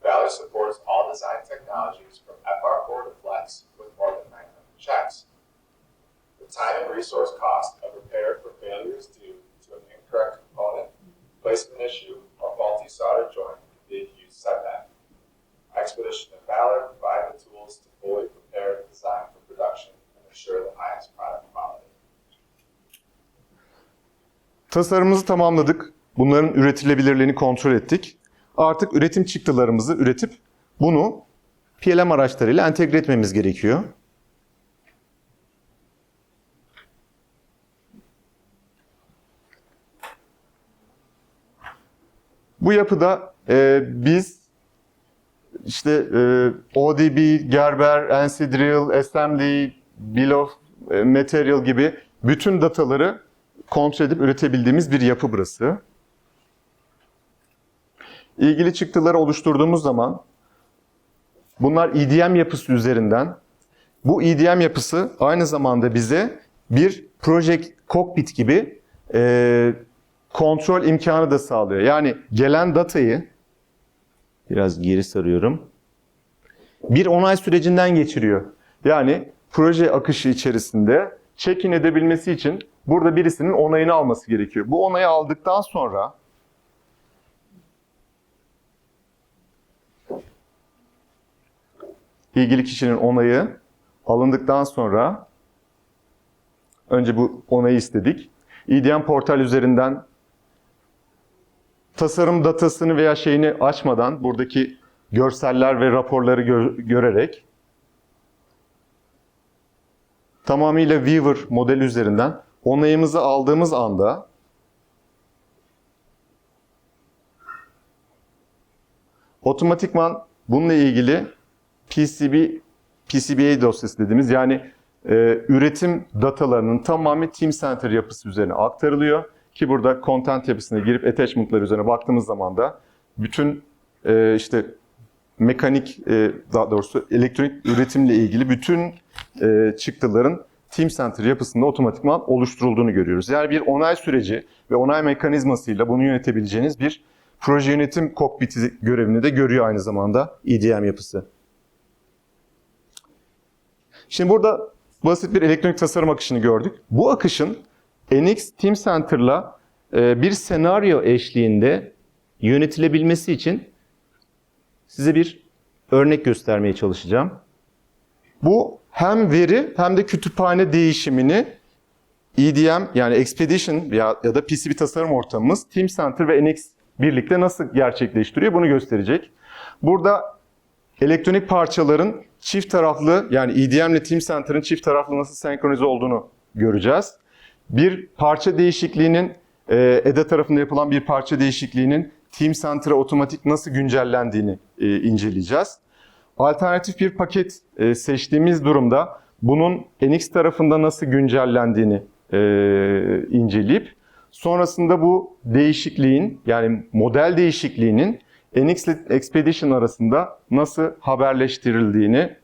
Valor supports all design technologies from FR4 to Flex with more than 900 checks. The time and resource cost of repair for failures due to an incorrect component, placement issue, or faulty solder joint can be a huge setback. Xpedition and Valor provide the tools to fully prepare the design for production and ensure the highest product quality. Tasarımımızı tamamladık. Bunların üretilebilirliğini kontrol ettik. Artık üretim çıktılarımızı üretip bunu PLM araçlarıyla entegre etmemiz gerekiyor. Bu yapıda biz işte ODB, Gerber, NC Drill, Assembly, Bill of Material gibi bütün dataları kontrol edip üretebildiğimiz bir yapı burası. İlgili çıktıları oluşturduğumuz zaman bunlar EDM yapısı üzerinden, bu EDM yapısı aynı zamanda bize bir Project Cockpit gibi kontrol imkanı da sağlıyor. Yani gelen datayı, biraz geri sarıyorum, bir onay sürecinden geçiriyor. Yani proje akışı içerisinde check-in edebilmesi için burada birisinin onayını alması gerekiyor. Bu onayı aldıktan sonra ilgili kişinin onayı alındıktan sonra önce bu onayı istedik. EDM portal üzerinden tasarım datasını veya şeyini açmadan buradaki görseller ve raporları görerek tamamıyla Viewer modeli üzerinden onayımızı aldığımız anda otomatikman bununla ilgili PCBA dosyası dediğimiz yani üretim datalarının tamamı Teamcenter yapısı üzerine aktarılıyor. Ki burada content yapısına girip attachment'lar üzerine baktığımız zaman da bütün işte mekanik daha doğrusu elektronik üretimle ilgili bütün çıktıların Teamcenter yapısında otomatikman oluşturulduğunu görüyoruz. Yani bir onay süreci ve onay mekanizmasıyla bunu yönetebileceğiniz bir proje yönetim kokpiti görevini de görüyor aynı zamanda EDM yapısı. Şimdi burada basit bir elektronik tasarım akışını gördük. Bu akışın NX Teamcenter'la bir senaryo eşliğinde yönetilebilmesi için size bir örnek göstermeye çalışacağım. Bu hem veri hem de kütüphane değişimini EDM yani Xpedition ya da PCB tasarım ortamımız Teamcenter ve NX birlikte nasıl gerçekleştiriyor bunu gösterecek. Burada elektronik parçaların çift taraflı yani EDM ile Teamcenter'ın çift taraflı nasıl senkronize olduğunu göreceğiz. Bir parça değişikliğinin EDA tarafında yapılan bir parça değişikliğinin Teamcenter'a otomatik nasıl güncellendiğini inceleyeceğiz. Alternatif bir paket seçtiğimiz durumda bunun NX tarafında nasıl güncellendiğini inceleyip sonrasında bu değişikliğin yani model değişikliğinin NX ile Xpedition arasında nasıl haberleştirildiğini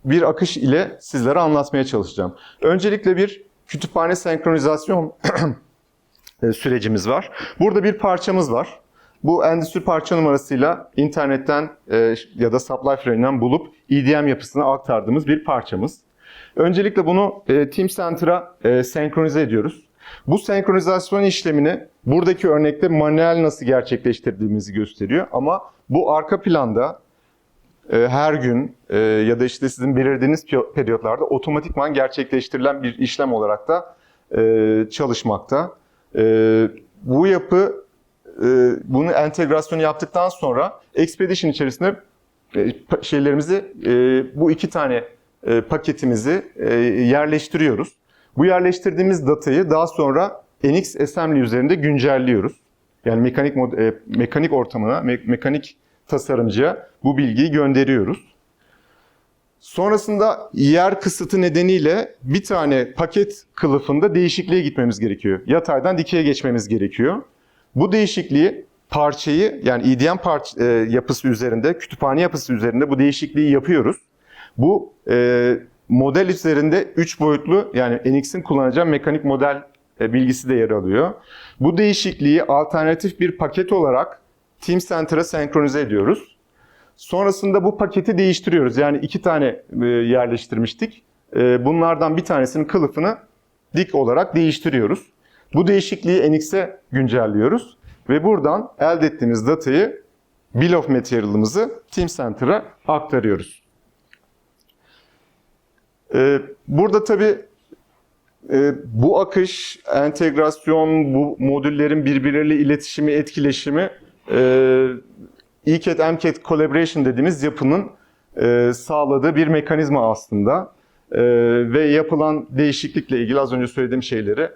bir akış ile sizlere anlatmaya çalışacağım. Öncelikle bir kütüphane senkronizasyon sürecimiz var. Burada bir parçamız var. Bu endüstri parça numarasıyla internetten ya da supply frame'den bulup EDM yapısına aktardığımız bir parçamız. Öncelikle bunu Teamcenter'a senkronize ediyoruz. Bu senkronizasyon işlemini buradaki örnekte manuel nasıl gerçekleştirdiğimizi gösteriyor. Ama bu arka planda her gün ya da işte sizin belirlediğiniz periyotlarda otomatikman gerçekleştirilen bir işlem olarak da çalışmakta. Bu yapı bunu entegrasyonu yaptıktan sonra Xpedition içerisinde şeylerimizi bu iki tane paketimizi yerleştiriyoruz. Bu yerleştirdiğimiz datayı daha sonra NX Assembly üzerinde güncelliyoruz. Yani mekanik ortamına, mekanik tasarımcıya bu bilgiyi gönderiyoruz. Sonrasında yer kısıtı nedeniyle bir tane paket kılıfında değişikliğe gitmemiz gerekiyor. Yataydan dikeye geçmemiz gerekiyor. Bu değişikliği parçayı yani EDM yapısı üzerinde, kütüphane yapısı üzerinde bu değişikliği yapıyoruz. Bu model üzerinde 3 boyutlu yani NX'in kullanacağı mekanik model bilgisi de yer alıyor. Bu değişikliği alternatif bir paket olarak Teamcenter'a senkronize ediyoruz. Sonrasında bu paketi değiştiriyoruz. Yani 2 tane yerleştirmiştik. Bunlardan bir tanesinin kılıfını dik olarak değiştiriyoruz. Bu değişikliği NX'e güncelliyoruz. Ve buradan elde ettiğimiz datayı Bill of Material'ımızı Teamcenter'a aktarıyoruz. Burada tabii bu akış, entegrasyon, bu modüllerin birbirleriyle iletişimi, etkileşimi ECAD-MCAD Collaboration dediğimiz yapının sağladığı bir mekanizma aslında. Ve yapılan değişiklikle ilgili az önce söylediğim şeyleri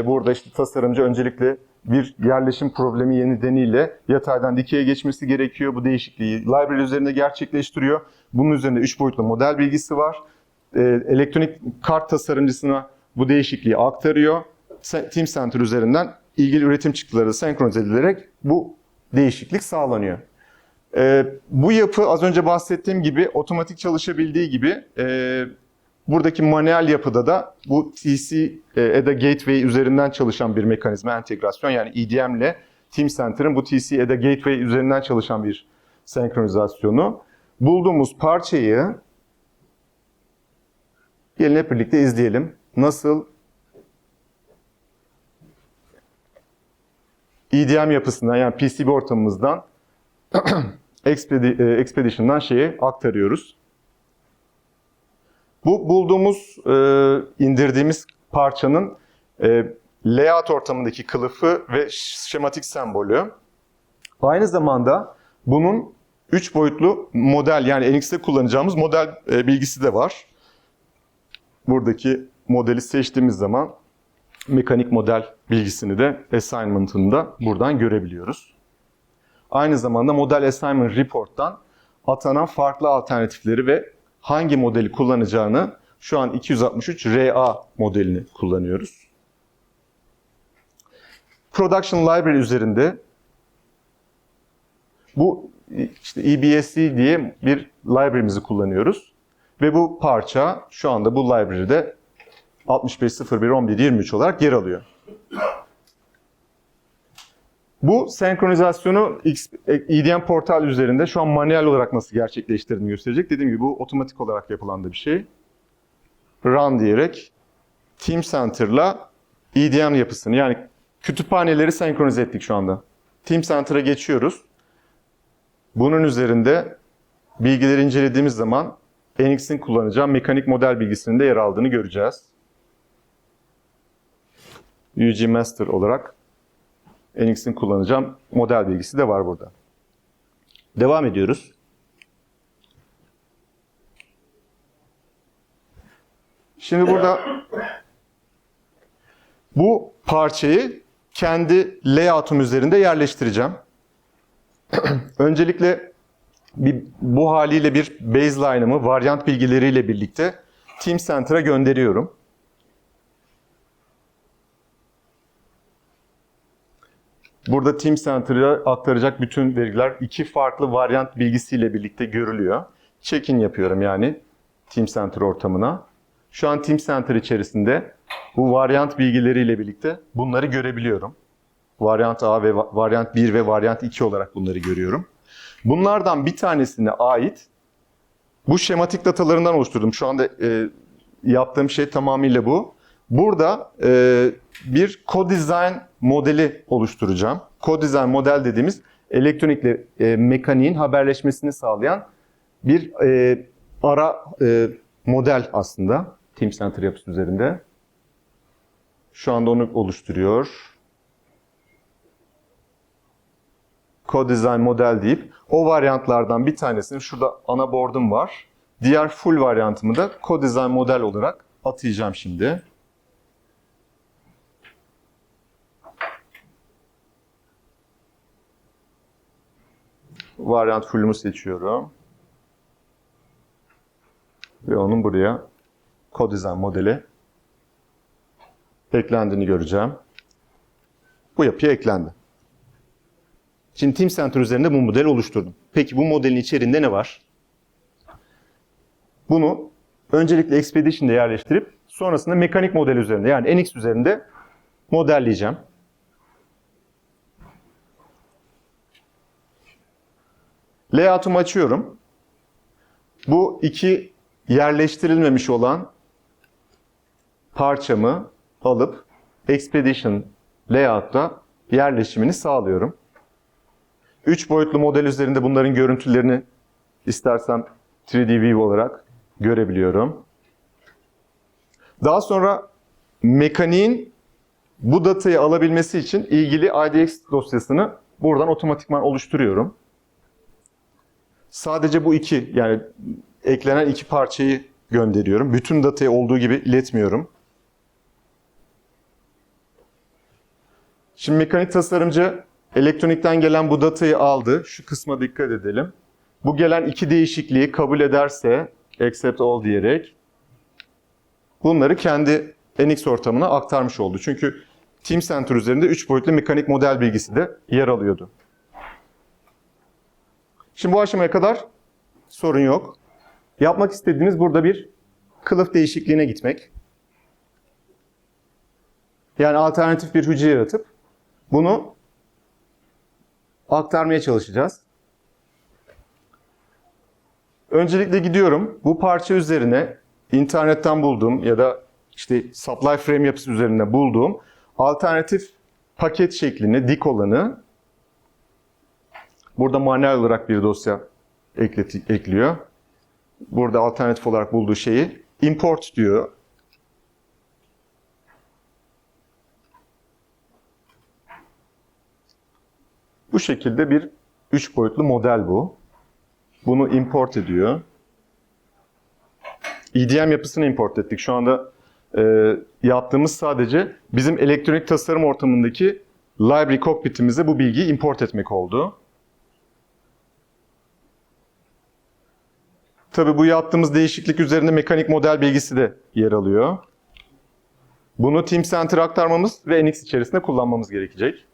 burada işte tasarımcı öncelikle bir yerleşim problemi nedeniyle yataydan dikeye geçmesi gerekiyor. Bu değişikliği library üzerinde gerçekleştiriyor. Bunun üzerinde 3 boyutlu model bilgisi var. Elektronik kart tasarımcısına bu değişikliği aktarıyor. Teamcenter üzerinden ilgili üretim çıktıları da senkronize edilerek bu değişiklik sağlanıyor. Bu yapı az önce bahsettiğim gibi otomatik çalışabildiği gibi buradaki manuel yapıda da bu TC EDA Gateway üzerinden çalışan bir mekanizma entegrasyon yani EDM ile Teamcenter'ın bu TC EDA Gateway üzerinden çalışan bir senkronizasyonu. Bulduğumuz parçayı gelin hep birlikte izleyelim. Nasıl EDM yapısından yani PCB ortamımızdan Xpedition'dan şeyi aktarıyoruz. Bu bulduğumuz, indirdiğimiz parçanın layout ortamındaki kılıfı ve şematik sembolü. Aynı zamanda bunun 3 boyutlu model yani NX'te kullanacağımız model bilgisi de var. Buradaki modeli seçtiğimiz zaman mekanik model bilgisini de assignment'ını da buradan görebiliyoruz. Aynı zamanda model assignment report'tan atanan farklı alternatifleri ve hangi modeli kullanacağını şu an 263 RA modelini kullanıyoruz. Production Library üzerinde bu işte EBSD diye bir library'mizi kullanıyoruz. Ve bu parça şu anda bu library'de 65.01.11.23 olarak yer alıyor. Bu senkronizasyonu EDM portal üzerinde şu an manuel olarak nasıl gerçekleştirdiğini gösterecek. Dediğim gibi bu otomatik olarak yapılan da bir şey. Run diyerek Teamcenter'la EDM yapısını yani kütüphaneleri senkronize ettik şu anda. Teamcenter'a geçiyoruz. Bunun üzerinde bilgileri incelediğimiz zaman NX'in kullanacağı mekanik model bilgisinin de yer aldığını göreceğiz. UG Master olarak NX'in kullanacağım model bilgisi de var burada. Devam ediyoruz. Şimdi burada bu parçayı kendi layout'um üzerinde yerleştireceğim. Öncelikle bu haliyle bir baseline'ımı varyant bilgileriyle birlikte Teamcenter'a gönderiyorum. Burada Teamcenter'a aktaracak bütün veriler iki farklı varyant bilgisiyle birlikte görülüyor. Check-in yapıyorum yani Teamcenter ortamına. Şu an Teamcenter içerisinde bu varyant bilgileriyle birlikte bunları görebiliyorum. Varyant A ve varyant 1 ve varyant 2 olarak bunları görüyorum. Bunlardan bir tanesine ait bu şematik datalarından oluşturdum. Şu anda yaptığım şey tamamıyla bu. Burada bir co-design modeli oluşturacağım. Co-design model dediğimiz elektronikle mekaniğin haberleşmesini sağlayan bir ara model aslında Teamcenter yapısı üzerinde. Şu anda onu oluşturuyor. Co-design model deyip o varyantlardan bir tanesini şurada ana board'um var. Diğer full varyantımı da co-design model olarak atayacağım şimdi. Varyant full'ümü seçiyorum. Ve onun buraya co-design modeli eklendiğini göreceğim. Bu yapıya eklendi. Şimdi Teamcenter üzerinde bu modeli oluşturdum. Peki bu modelin içeriğinde ne var? Bunu öncelikle Xpedition'da yerleştirip sonrasında mekanik model üzerinde yani NX üzerinde modelleyeceğim. Layout'umu açıyorum. Bu iki yerleştirilmemiş olan parçamı alıp Xpedition Layout'ta yerleşimini sağlıyorum. 3 boyutlu model üzerinde bunların görüntülerini istersem 3D View olarak görebiliyorum. Daha sonra mekaniğin bu datayı alabilmesi için ilgili IDX dosyasını buradan otomatikman oluşturuyorum. Sadece bu iki yani eklenen iki parçayı gönderiyorum. Bütün datayı olduğu gibi iletmiyorum. Şimdi mekanik tasarımcı elektronikten gelen bu datayı aldı. Şu kısma dikkat edelim. Bu gelen iki değişikliği kabul ederse accept all diyerek bunları kendi NX ortamına aktarmış oldu. Çünkü Teamcenter üzerinde 3 boyutlu mekanik model bilgisi de yer alıyordu. Şimdi bu aşamaya kadar sorun yok. Yapmak istediğimiz burada bir kılıf değişikliğine gitmek. Yani alternatif bir hücre yaratıp bunu aktarmaya çalışacağız. Öncelikle gidiyorum. Bu parça üzerine internetten bulduğum ya da işte supply frame yapısı üzerinde bulduğum alternatif paket şeklinde dik olanı burada manuel olarak bir dosya ekliyor. Burada alternatif olarak bulduğu şeyi import diyor. Bu şekilde bir 3 boyutlu model bu. Bunu import ediyor. EDM yapısını import ettik. Şu anda yaptığımız sadece bizim elektronik tasarım ortamındaki library cockpit'imize bu bilgiyi import etmek oldu. Tabii bu yaptığımız değişiklik üzerinde mekanik model bilgisi de yer alıyor. Bunu Teamcenter'a aktarmamız ve NX içerisinde kullanmamız gerekecek.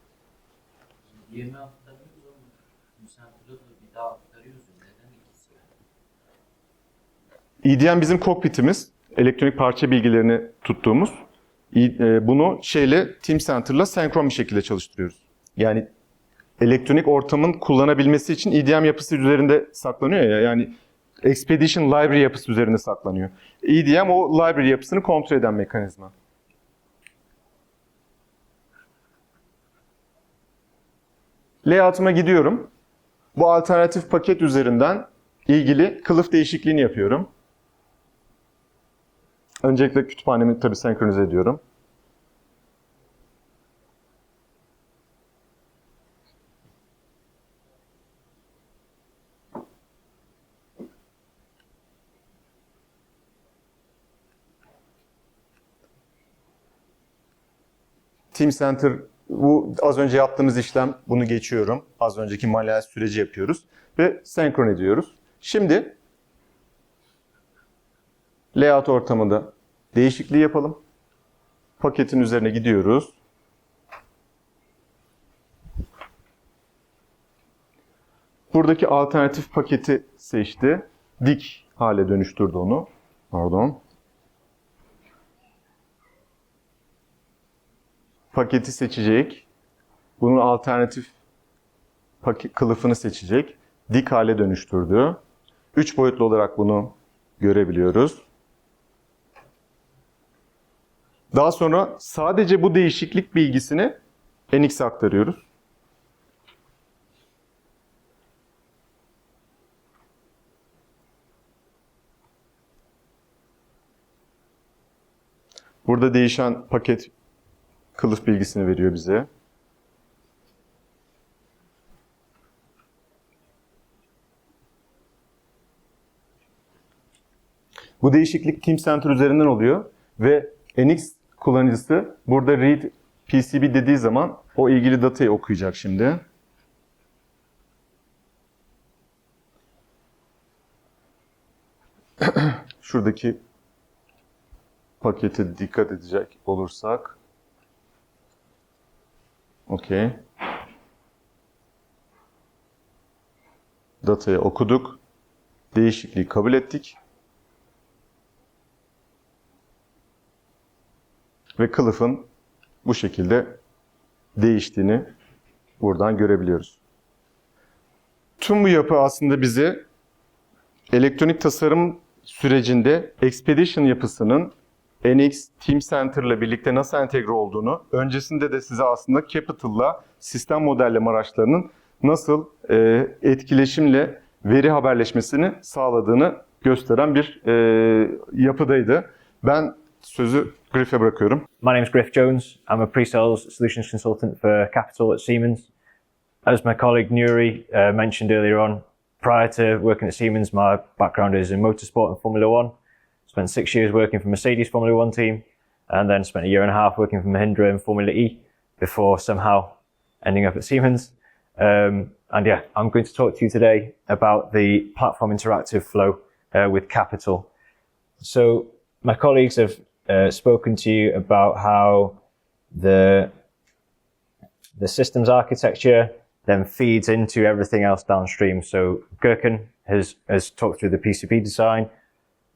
20 aktarıyoruz ama Teamcenter'da da bir daha aktarıyoruz. Neden ikisi? EDM bizim cockpit'imiz. Elektronik parça bilgilerini tuttuğumuz. Bunu Teamcenter'la senkron bir şekilde çalıştırıyoruz. Yani elektronik ortamın kullanabilmesi için EDM yapısı üzerinde saklanıyor ya. Yani Xpedition library yapısı üzerinde saklanıyor. EDM o library yapısını kontrol eden mekanizma. Layout'uma gidiyorum. Bu alternatif paket üzerinden ilgili kılıf değişikliğini yapıyorum. Öncelikle kütüphanemi tabii senkronize ediyorum. Teamcenter, bu az önce yaptığımız işlem, bunu geçiyorum. Az önceki manuel süreci yapıyoruz ve senkron ediyoruz. Şimdi layout ortamında değişikliği yapalım. Paketin üzerine gidiyoruz. Buradaki alternatif paketi seçti. Dik hale dönüştürdü onu. Pardon. Paketi seçecek. Bunun alternatif kılıfını seçecek. Dik hale dönüştürdü. 3 boyutlu olarak bunu görebiliyoruz. Daha sonra sadece bu değişiklik bilgisini NX'e aktarıyoruz. Burada değişen paket kılıf bilgisini veriyor bize. Bu değişiklik Teamcenter üzerinden oluyor ve NX kullanıcısı burada read PCB dediği zaman o ilgili datayı okuyacak şimdi. Şuradaki pakete dikkat edecek olursak. Okey. Datayı okuduk. Değişikliği kabul ettik. Ve kılıfın bu şekilde değiştiğini buradan görebiliyoruz. Tüm bu yapı aslında bizi elektronik tasarım sürecinde Xpedition yapısının NX, Teamcenter ile birlikte nasıl entegre olduğunu, öncesinde de size aslında Capital'la sistem modelleme araçlarının nasıl etkileşimle veri haberleşmesini sağladığını gösteren bir yapıdaydı. Ben sözü Griff'e bırakıyorum. My name is Griff Jones. I'm a pre-sales solutions consultant for Capital at Siemens. As my colleague Nuri mentioned earlier on, prior to working at Siemens, my background is in motorsport and Formula One. Spent 6 years working for Mercedes Formula One team, and then spent a year and a half working for Mahindra in Formula E before somehow ending up at Siemens. And yeah, I'm going to talk to you today about the platform interactive flow with Capital. So my colleagues have spoken to you about how the systems architecture then feeds into everything else downstream. So Gurkan has talked through the PCB design.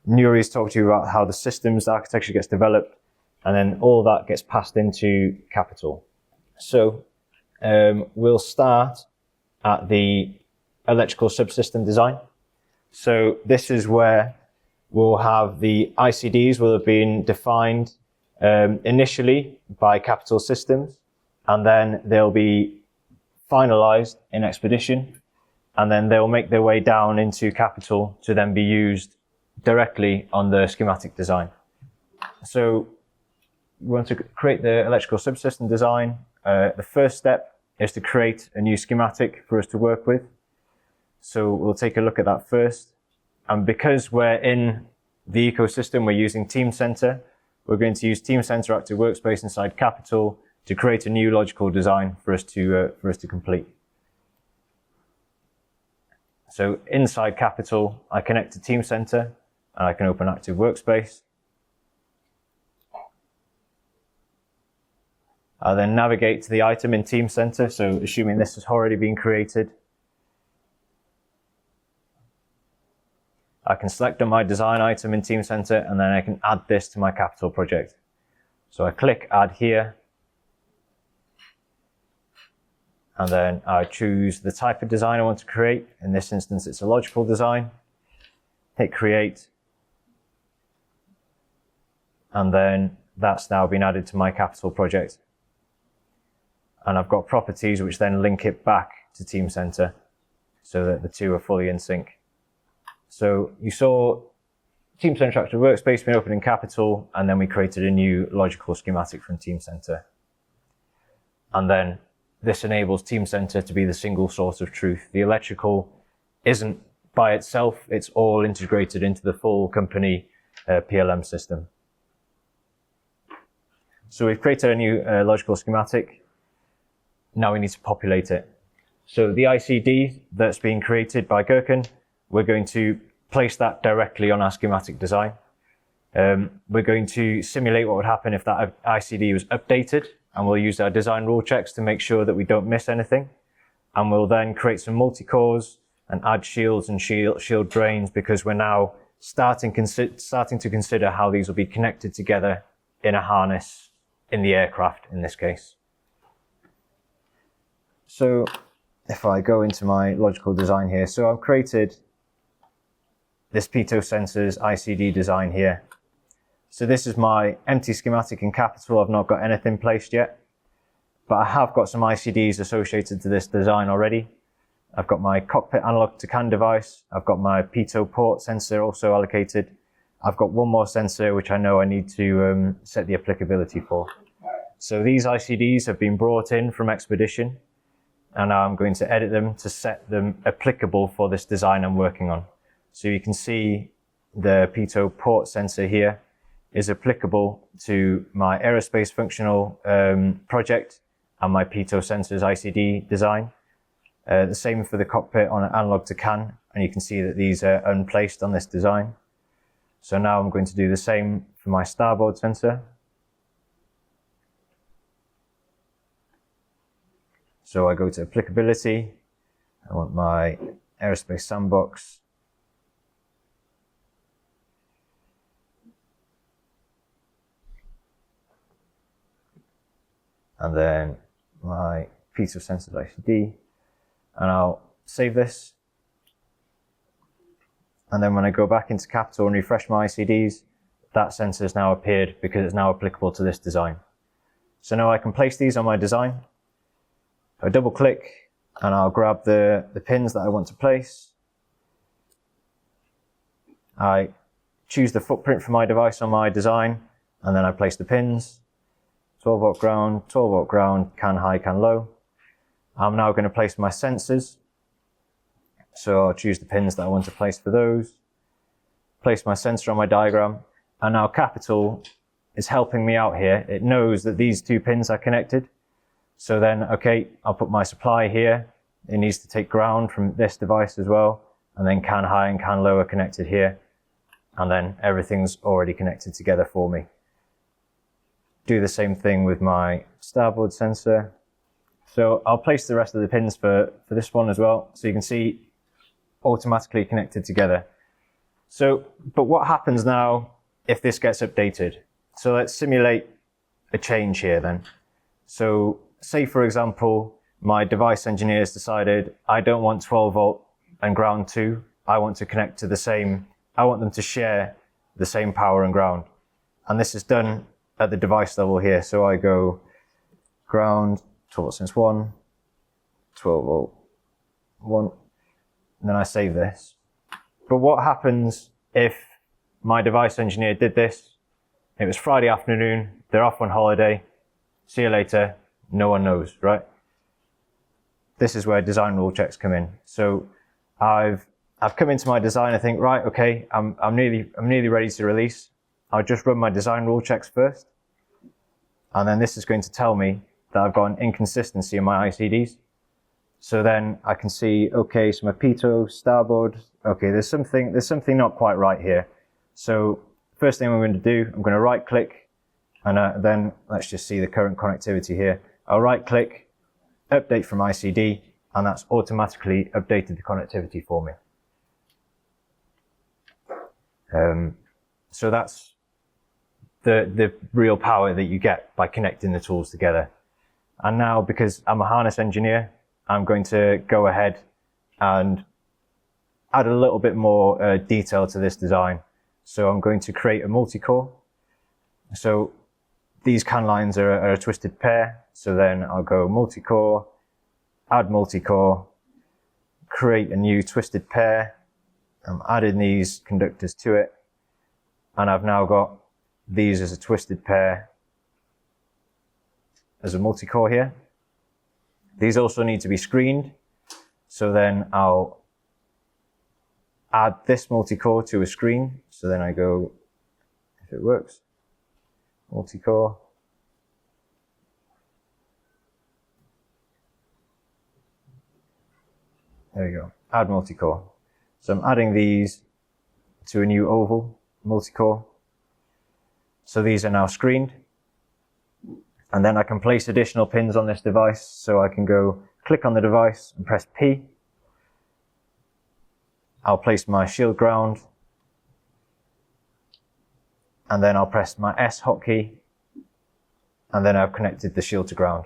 Nuri's talked to you about how the systems architecture gets developed, and then all that gets passed into Capital. So we'll start at the electrical subsystem design. So this is where we'll have the ICDs will have been defined initially by Capital Systems, and then they'll be finalized in Xpedition, and then they'll make their way down into Capital to then be used directly on the schematic design. So we want to create the electrical subsystem design. The first step is to create a new schematic for us to work with. So we'll take a look at that first. And because we're in the ecosystem, we're using Teamcenter. We're going to use Teamcenter Active Workspace inside Capital to create a new logical design for us to complete. So inside Capital, I connect to Teamcenter, and I can open Active Workspace. I then navigate to the item in Teamcenter, so assuming this has already been created, I can select on my design item in Teamcenter, and then I can add this to my Capital project. So I click Add Here, and then I choose the type of design I want to create. In this instance, it's a logical design. Hit Create, and then that's now been added to my Capital project. And I've got properties which then link it back to Teamcenter so that the two are fully in sync. So you saw Teamcenter Interactive Workspace been opened in Capital, and then we created a new logical schematic from Teamcenter. And then this enables Teamcenter to be the single source of truth. The electrical isn't by itself, it's all integrated into the full company PLM system. So we've created a new logical schematic. Now we need to populate it. So the ICD that's being created by Gurkan, we're going to place that directly on our schematic design. We're going to simulate what would happen if that ICD was updated, and we'll use our design rule checks to make sure that we don't miss anything. And we'll then create some multi-cores and add shields and shield drains, because we're now starting to consider how these will be connected together in a harness in the aircraft in this case. So if I go into my logical design here, so I've created this pitot sensors ICD design here. So this is my empty schematic in Capital. I've not got anything placed yet, but I have got some ICDs associated to this design already. I've got my cockpit analog to CAN device. I've got my pitot port sensor also allocated. I've got one more sensor which I know I need to set the applicability for. So these ICDs have been brought in from Xpedition, and now I'm going to edit them to set them applicable for this design I'm working on. So you can see the pitot port sensor here is applicable to my aerospace functional project and my pitot sensors ICD design. The same for the cockpit on an analog to CAN, and you can see that these are unplaced on this design. So now I'm going to do the same for my starboard sensor. So I go to applicability, I want my aerospace sandbox. And then my pitot sensors ICD, and I'll save this. And then when I go back into Capital and refresh my ICDs, that sensor has now appeared because it's now applicable to this design. So now I can place these on my design. I double click and I'll grab the pins that I want to place. I choose the footprint for my device on my design, and then I place the pins. 12 volt ground, CAN high, CAN low. I'm now going to place my sensors. So I'll choose the pins that I want to place for those. Place my sensor on my diagram. And now Capital is helping me out here. It knows that these two pins are connected. So then, okay, I'll put my supply here. It needs to take ground from this device as well. And then CAN high and CAN low are connected here. And then everything's already connected together for me. Do the same thing with my starboard sensor. So I'll place the rest of the pins for this one as well. So you can see automatically connected together. So, but what happens now if this gets updated? So let's simulate a change here then. So say for example, my device engineers decided I don't want 12 volt and ground 2. I want to connect to the same, I want them to share the same power and ground. And this is done at the device level here. So I go ground, 12 volt sense 1, 12 volt 1, and then I save this. But what happens if my device engineer did this? It was Friday afternoon, they're off on holiday, see you later, no one knows, right? This is where design rule checks come in. So I've come into my design, I think, right, okay, I'm nearly ready to release. I'll just run my design rule checks first. And then this is going to tell me that I've got an inconsistency in my ICDs. So then I can see, okay, so my pitot, starboard, okay, there's something not quite right here. So first thing I'm going to do, I'm going to right click, and then let's just see the current connectivity here. I'll right click, update from ICD, and that's automatically updated the connectivity for me. So that's the real power that you get by connecting the tools together. And now, because I'm a harness engineer, I'm going to go ahead and add a little bit more detail to this design. So I'm going to create a multi-core. So these CAN lines are a twisted pair. So then I'll go multi-core, add multi-core, create a new twisted pair. I'm adding these conductors to it. and I've now got these as a twisted pair as a multi-core here. These also need to be screened, so then I'll add this multi-core to a screen. So then I go, if it works, multi-core. There we go, add multi-core. So I'm adding these to a new oval multi-core. So these are now screened. And then I can place additional pins on this device. So I can go click on the device and press P. I'll place my shield ground. And then I'll press my S hotkey. And then I've connected the shield to ground.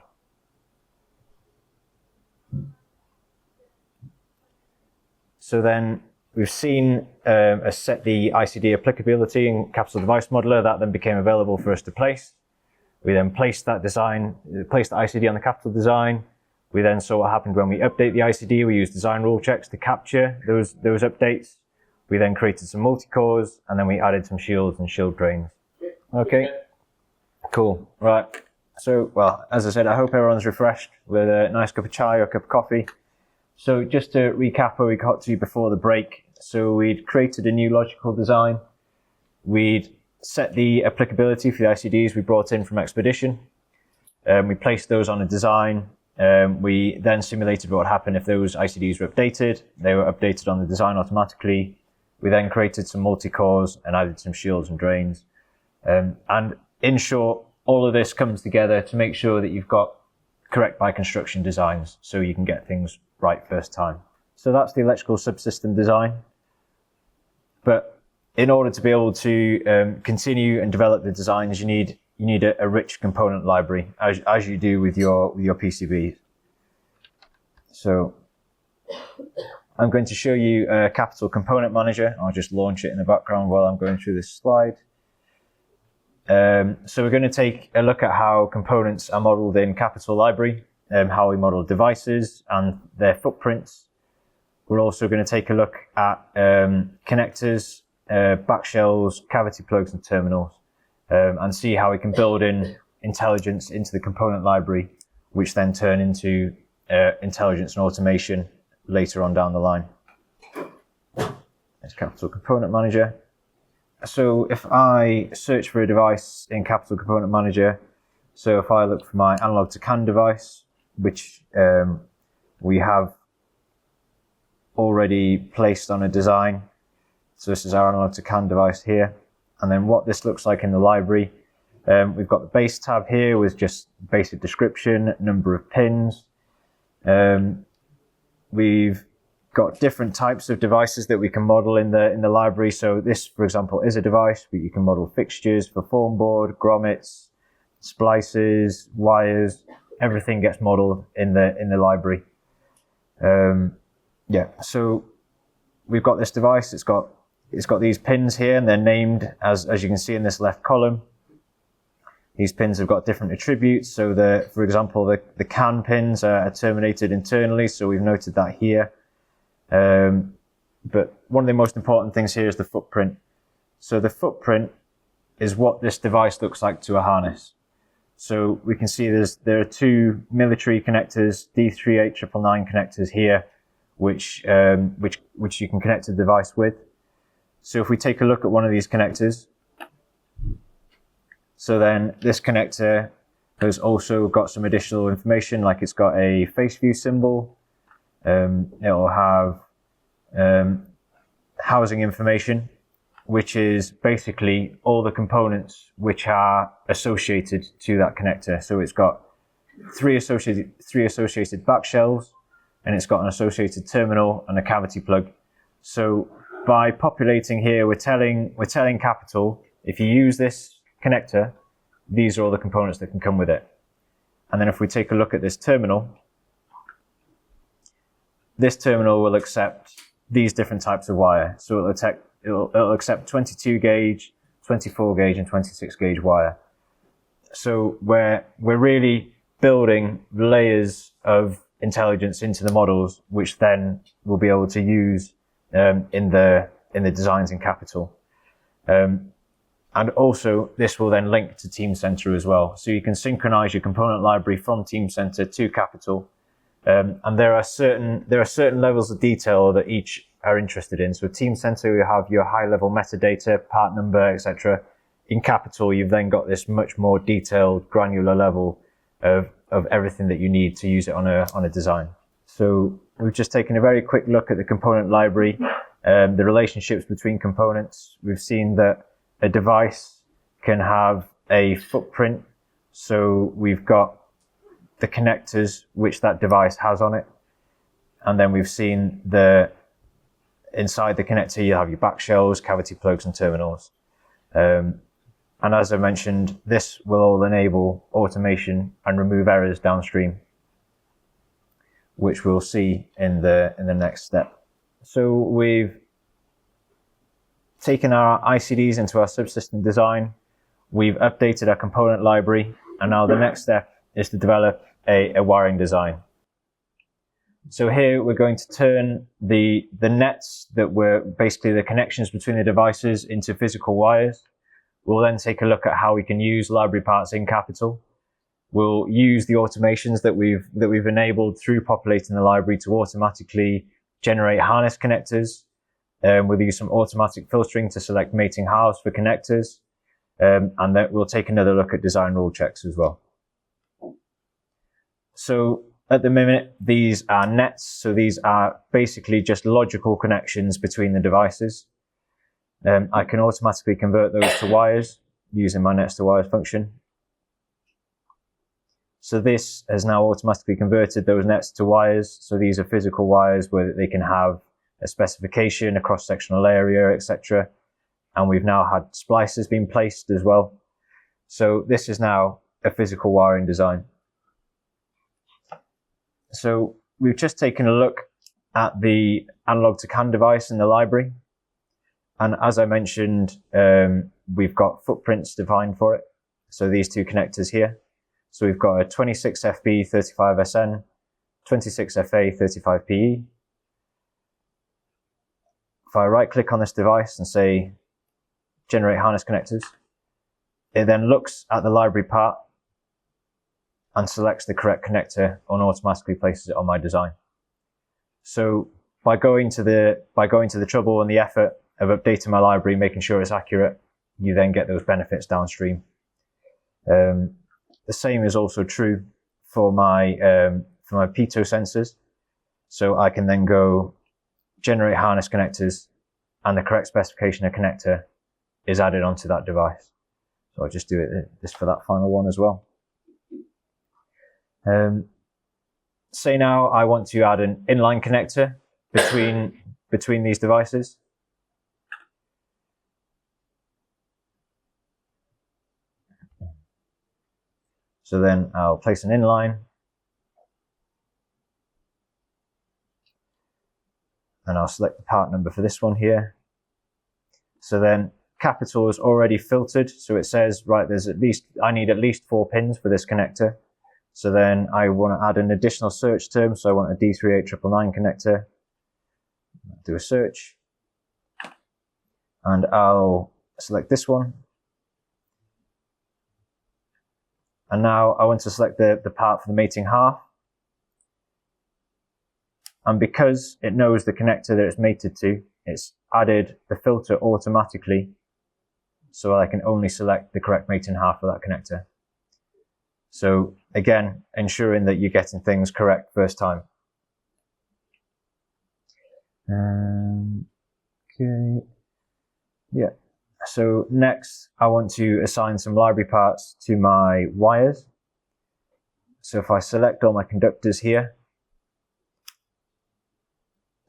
So then we've seen us set the ICD applicability in Capital Device Modeler. That then became available for us to place. We then placed that design, placed the ICD on the Capital design. We then saw what happened when we update the ICD. We used design rule checks to capture those updates. We then created some multi-cores, and then we added some shields and shield drains. Okay, cool, right. So, well, as I said, I hope everyone's refreshed with a nice cup of chai or a cup of coffee. So just to recap where we got to before the break. So we'd created a new logical design. We'd set the applicability for the ICDs we brought in from Xpedition. We placed those on a design. We then simulated what would happen if those ICDs were updated. They were updated on the design automatically. We then created some multi-cores and added some shields and drains. And in short, all of this comes together to make sure that you've got correct by construction designs so you can get things right first time. So that's the electrical subsystem design. But in order to be able to continue and develop the designs, you need a rich component library, as you do with your PCBs. So I'm going to show you a Capital Component Manager. I'll just launch it in the background while I'm going through this slide. So we're going to take a look at how components are modeled in Capital Library, how we model devices and their footprints. We're also going to take a look at connectors, back shells, cavity plugs and terminals, and see how we can build in intelligence into the component library, which then turn into intelligence and automation later on down the line. There's Capital Component Manager. So if I search for a device in Capital Component Manager, so if I look for my analog to CAN device, which we have already placed on a design. So this is our analog to CAN device here. And then what this looks like in the library, we've got the base tab here with just basic description, number of pins. We've got different types of devices that we can model in the library. So this, for example, is a device, but you can model fixtures for form board, grommets, splices, wires. Everything gets modeled in the library. Yeah, so we've got this device. It's got these pins here, and they're named as you can see in this left column. These pins have got different attributes. So for example, the CAN pins are terminated internally. So we've noted that here. But one of the most important things here is the footprint. So the footprint is what this device looks like to a harness. So we can see there are two military connectors, D3H999 connectors here, which you can connect the device with. So if we take a look at one of these connectors, so then this connector has also got some additional information, like it's got a face view symbol. It will have housing information, which is basically all the components which are associated to that connector. So it's got three associated back shells, and it's got an associated terminal and a cavity plug. So by populating here, we're telling Capital, if you use this connector, these are all the components that can come with it. And then if we take a look at this terminal, this terminal will accept these different types of wire. So it'll accept 22 gauge, 24 gauge, and 26 gauge wire. So we're really building layers of intelligence into the models, which then we'll be able to use in the designs in Capital. And also, this will then link to Teamcenter as well. So you can synchronize your component library from Teamcenter to Capital. And there are certain levels of detail that each are interested in. So Teamcenter, you have your high-level metadata, part number, etc. In Capital, you've then got this much more detailed, granular level of everything that you need to use it on a design. So we've just taken a very quick look at the component library, the relationships between components. We've seen that a device can have a footprint. So we've got the connectors which that device has on it. And then we've seen inside the connector, you have your back shells, cavity plugs, and terminals. And as I mentioned, this will all enable automation and remove errors downstream, which we'll see in the next step. So we've taken our ICDs into our subsystem design. We've updated our component library, and now the next step is to develop a wiring design. So here we're going to turn the nets that were basically the connections between the devices into physical wires. We'll then take a look at how we can use library parts in Capital. We'll use the automations that we've enabled through populating the library to automatically generate harness connectors. We'll use some automatic filtering to select mating halves for connectors. And then we'll take another look at design rule checks as well. So at the minute, these are nets. So these are basically just logical connections between the devices. I can automatically convert those to wires using my nets to wires function. So this has now automatically converted those nets to wires. So these are physical wires where they can have a specification, a cross-sectional area, etc. And we've now had splices being placed as well. So this is now a physical wiring design. So we've just taken a look at the analog to CAN device in the library. And as I mentioned, we've got footprints defined for it. So these two connectors here. So we've got a 26FB 35SN, 26FA 35PE. If I right click on this device and say generate harness connectors, it then looks at the library part and selects the correct connector and automatically places it on my design. So by going to the trouble and the effort of updating my library, making sure it's accurate, you then get those benefits downstream. The same is also true for my pitot sensors. So I can then go generate harness connectors, and the correct specification of connector is added onto that device. So I'll just do it just for that final one as well. Say now I want to add an inline connector between these devices. So then I'll place an inline, and I'll select the part number for this one here. So then Capital is already filtered, so it says, right, I need at least 4 pins for this connector. So then I want to add an additional search term, so I want a D38999 connector. Do a search, and I'll select this one. And now I want to select the part for the mating half. And because it knows the connector that it's mated to, it's added the filter automatically, so I can only select the correct mating half for that connector. So again, ensuring that you're getting things correct first time. Okay. Yeah. So next, I want to assign some library parts to my wires. So if I select all my conductors here,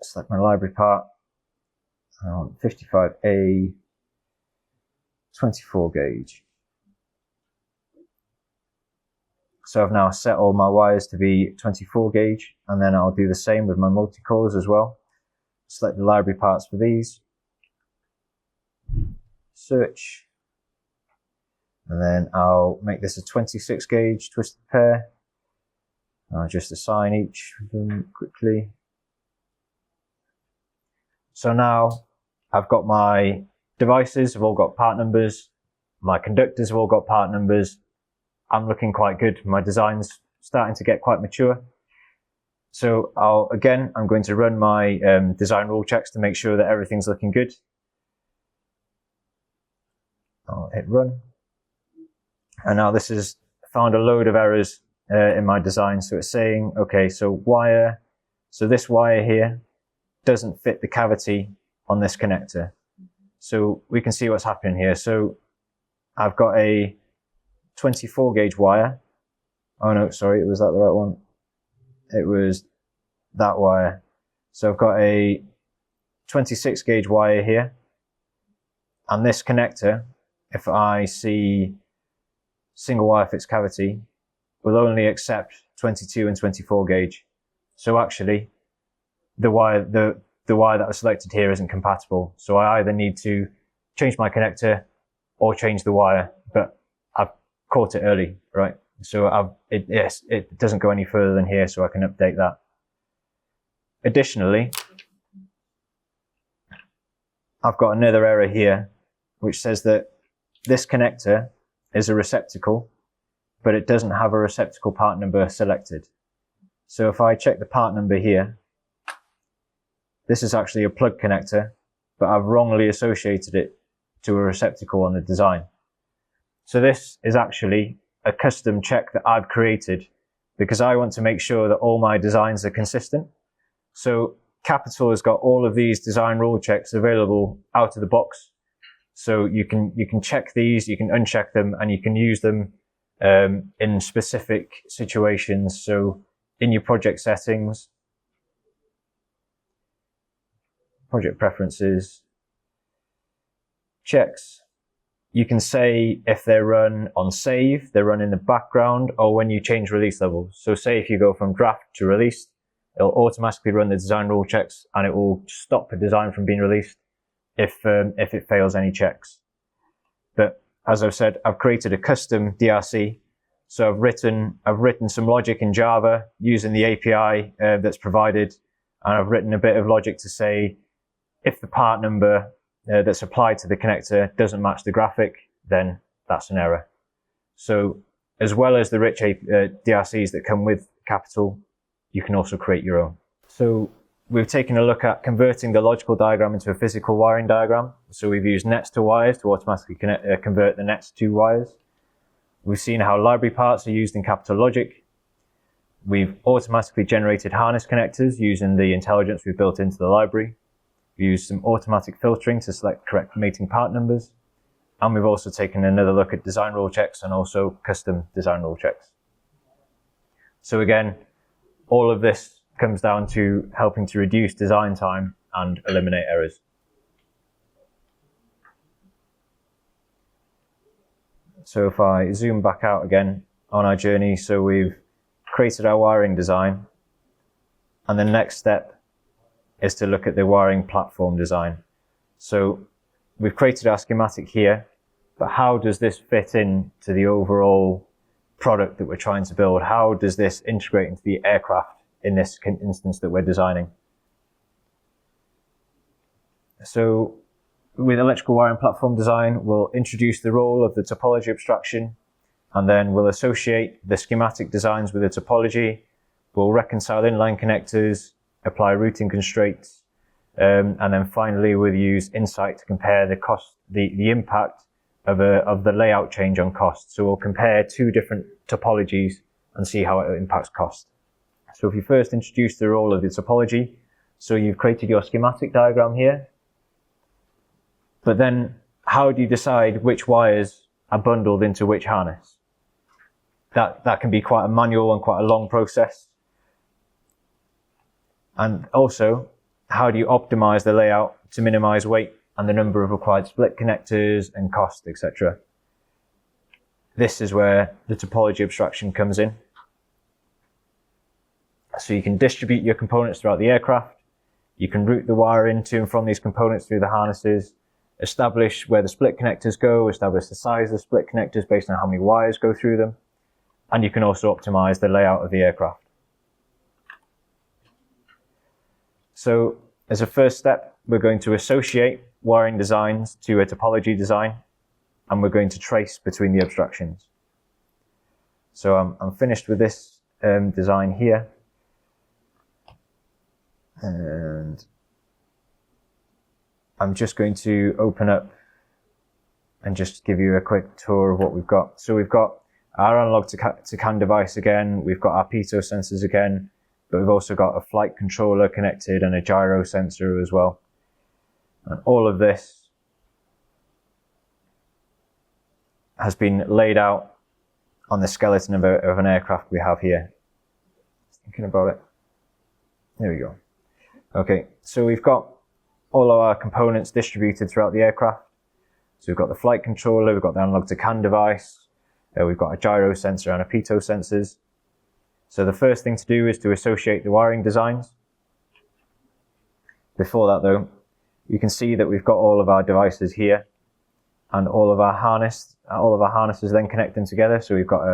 select my library part, I want 55A 24 gauge. So I've now set all my wires to be 24 gauge, and then I'll do the same with my multi-cores as well. Select the library parts for these. Search, and then I'll make this a 26 gauge twisted pair. I'll just assign each of them quickly. So now I've got my devices, have all got part numbers, My conductors have all got part numbers. I'm looking quite good. My design's starting to get quite mature. So I'm going to run my design rule checks to make sure that everything's looking good. I'll hit run. And now this has found a load of errors in my design. So it's saying, okay, so this wire here doesn't fit the cavity on this connector. So we can see what's happening here. So I've got a 24 gauge wire. Oh no, sorry, was that the right one? It was that wire. So I've got a 26 gauge wire here. And this connector, if I see single wire fits cavity, will only accept 22 and 24 gauge. So actually, the wire that was selected here isn't compatible. So I either need to change my connector or change the wire, but I've caught it early, right? So it doesn't go any further than here, so I can update that. Additionally, I've got another error here, which says that this connector is a receptacle, but it doesn't have a receptacle part number selected. So if I check the part number here, this is actually a plug connector, but I've wrongly associated it to a receptacle on the design. So this is actually a custom check that I've created because I want to make sure that all my designs are consistent. So Capital has got all of these design rule checks available out of the box. So you can check these, you can uncheck them, and you can use them in specific situations. So in your project settings, project preferences, checks, you can say if they run on save, they run in the background, or when you change release levels. So say if you go from draft to released, it'll automatically run the design rule checks and it will stop a design from being released if it fails any checks. But as I've said, I've created a custom DRC. So I've written some logic in Java using the API that's provided, and I've written a bit of logic to say if the part number that's applied to the connector doesn't match the graphic, then that's an error. So as well as the rich DRCs that come with Capital, you can also create your own. So we've taken a look at converting the logical diagram into a physical wiring diagram. So we've used nets to wires to automatically convert the nets to wires. We've seen how library parts are used in Capital Logic. We've automatically generated harness connectors using the intelligence we've built into the library. We used some automatic filtering to select correct mating part numbers. And we've also taken another look at design rule checks and also custom design rule checks. So again, all of this comes down to helping to reduce design time and eliminate errors. So if I zoom back out again on our journey, so we've created our wiring design, and the next step is to look at the wiring platform design. So we've created our schematic here, but how does this fit into the overall product that we're trying to build? How does this integrate into the aircraft in this instance that we're designing? So with electrical wiring platform design, we'll introduce the role of the topology abstraction, and then we'll associate the schematic designs with the topology. We'll reconcile inline connectors, apply routing constraints, and then finally we'll use Insight to compare the cost, the impact of the layout change on cost. So we'll compare two different topologies and see how it impacts cost. So if you first introduce the role of the topology, so you've created your schematic diagram here, but then how do you decide which wires are bundled into which harness? That can be quite a manual and quite a long process. And also, how do you optimize the layout to minimize weight and the number of required split connectors and cost, etc. This is where the topology abstraction comes in. So you can distribute your components throughout the aircraft. You can route the wiring to and from these components through the harnesses, establish where the split connectors go, establish the size of the split connectors based on how many wires go through them. And you can also optimize the layout of the aircraft. So as a first step, we're going to associate wiring designs to a topology design. and we're going to trace between the abstractions. So I'm finished with this design here, and I'm just going to open up and just give you a quick tour of what we've got. So we've got our analog to CAN device again, we've got our pitot sensors again, but we've also got a flight controller connected and a gyro sensor as well. And all of this has been laid out on the skeleton of an aircraft we have here. Thinking about it. There we go. Okay, so we've got all of our components distributed throughout the aircraft. So we've got the flight controller, we've got the analog to CAN device, we've got a gyro sensor and a pitot sensors. So the first thing to do is to associate the wiring designs. Before that though, you can see that we've got all of our devices here and all of our harnesses then connect them together. So we've got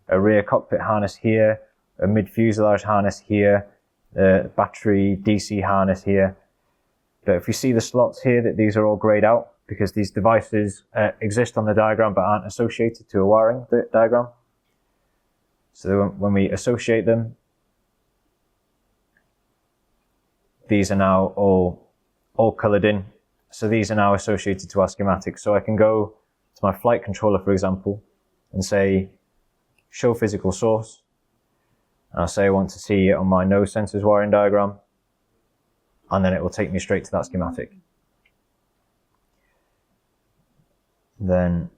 a rear cockpit harness here, a mid fuselage harness here, a battery DC harness here. But if you see the slots here, that these are all grayed out because these devices exist on the diagram but aren't associated to a wiring diagram. So when we associate them, these are now all colored in. So these are now associated to our schematic. So I can go to my flight controller, for example, and say, show physical source. And I'll say I want to see it on my nose sensors wiring diagram. And then it will take me straight to that schematic. Then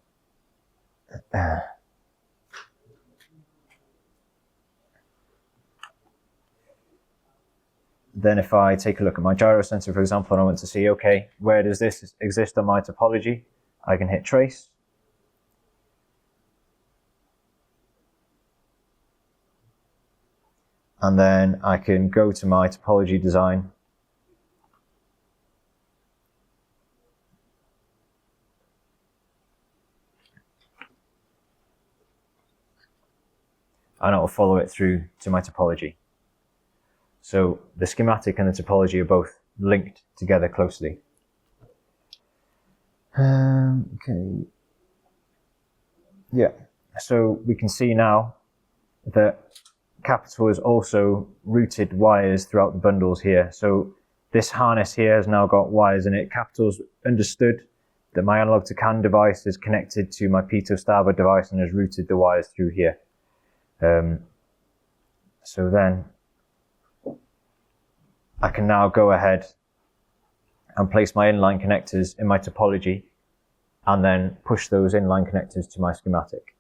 if I take a look at my gyro sensor, for example, and I want to see, okay, where does this exist on my topology? I can hit trace. And then I can go to my topology design. And it will follow it through to my topology. So the schematic and the topology are both linked together closely. Okay. Yeah, so we can see now that Capital has also routed wires throughout the bundles here. So this harness here has now got wires in it. Capital's understood that my analog to CAN device is connected to my pitot starboard device and has routed the wires through here. So then I can now go ahead and place my inline connectors in my topology and then push those inline connectors to my schematic.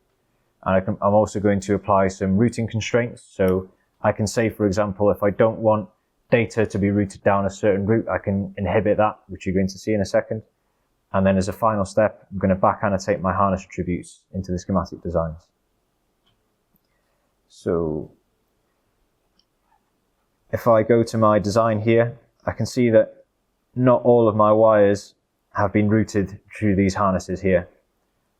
And I'm also going to apply some routing constraints. So I can say, for example, if I don't want data to be routed down a certain route, I can inhibit that, which you're going to see in a second. And then as a final step, I'm going to back annotate my harness attributes into the schematic designs. So if I go to my design here, I can see that not all of my wires have been routed through these harnesses here.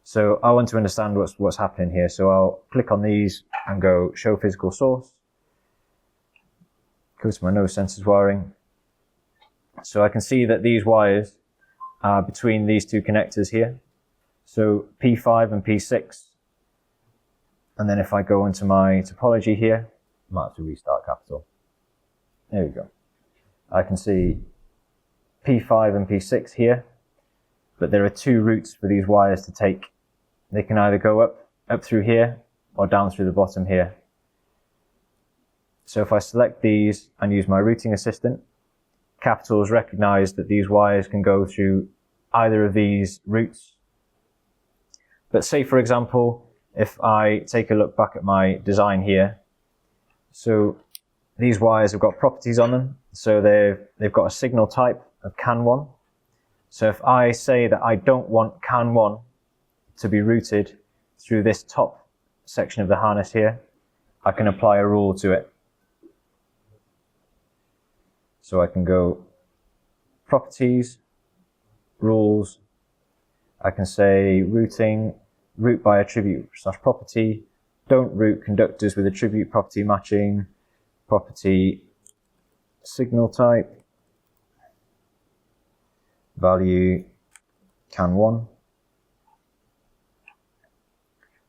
So I want to understand what's happening here. So I'll click on these and go show physical source. Go to my nose sensors wiring. So I can see that these wires are between these two connectors here. So P5 and P6. And then if I go into my topology here, I might have to restart Capital. There we go. I can see P5 and P6 here, but there are two routes for these wires to take. They can either go up through here or down through the bottom here. So if I select these and use my routing assistant, Capital has recognized that these wires can go through either of these routes. But say, for example, if I take a look back at my design here, so these wires have got properties on them. So they've got a signal type of CAN1. So if I say that I don't want CAN1 to be routed through this top section of the harness here, I can apply a rule to it. So I can go properties, rules. I can say routing, route by attribute / property. Don't route conductors with attribute property matching. Property signal type. Value CAN1.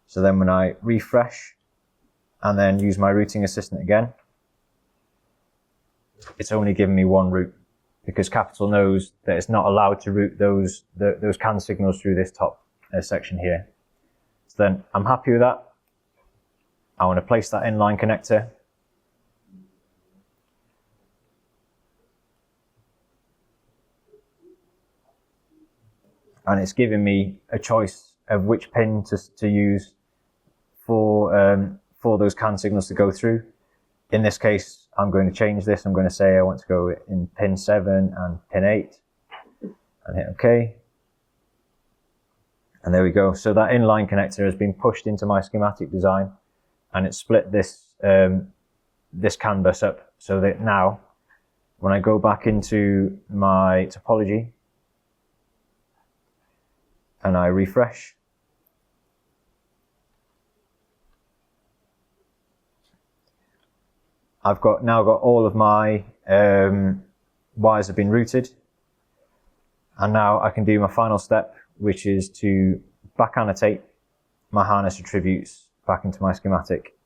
So then when I refresh and then use my routing assistant again, it's only giving me one route, because Capital knows that it's not allowed to route those CAN signals through this top section here. So then I'm happy with that. I want to place that inline connector. And it's giving me a choice of which pin to use for those CAN signals to go through. In this case, I'm going to change this. I'm going to say I want to go in pin 7 and pin 8 and hit OK. And there we go. So that inline connector has been pushed into my schematic design, and it split this, this CAN bus up, so that now when I go back into my topology and I refresh, I've now got all of my wires have been routed, and now I can do my final step, which is to back annotate my harness attributes back into my schematic.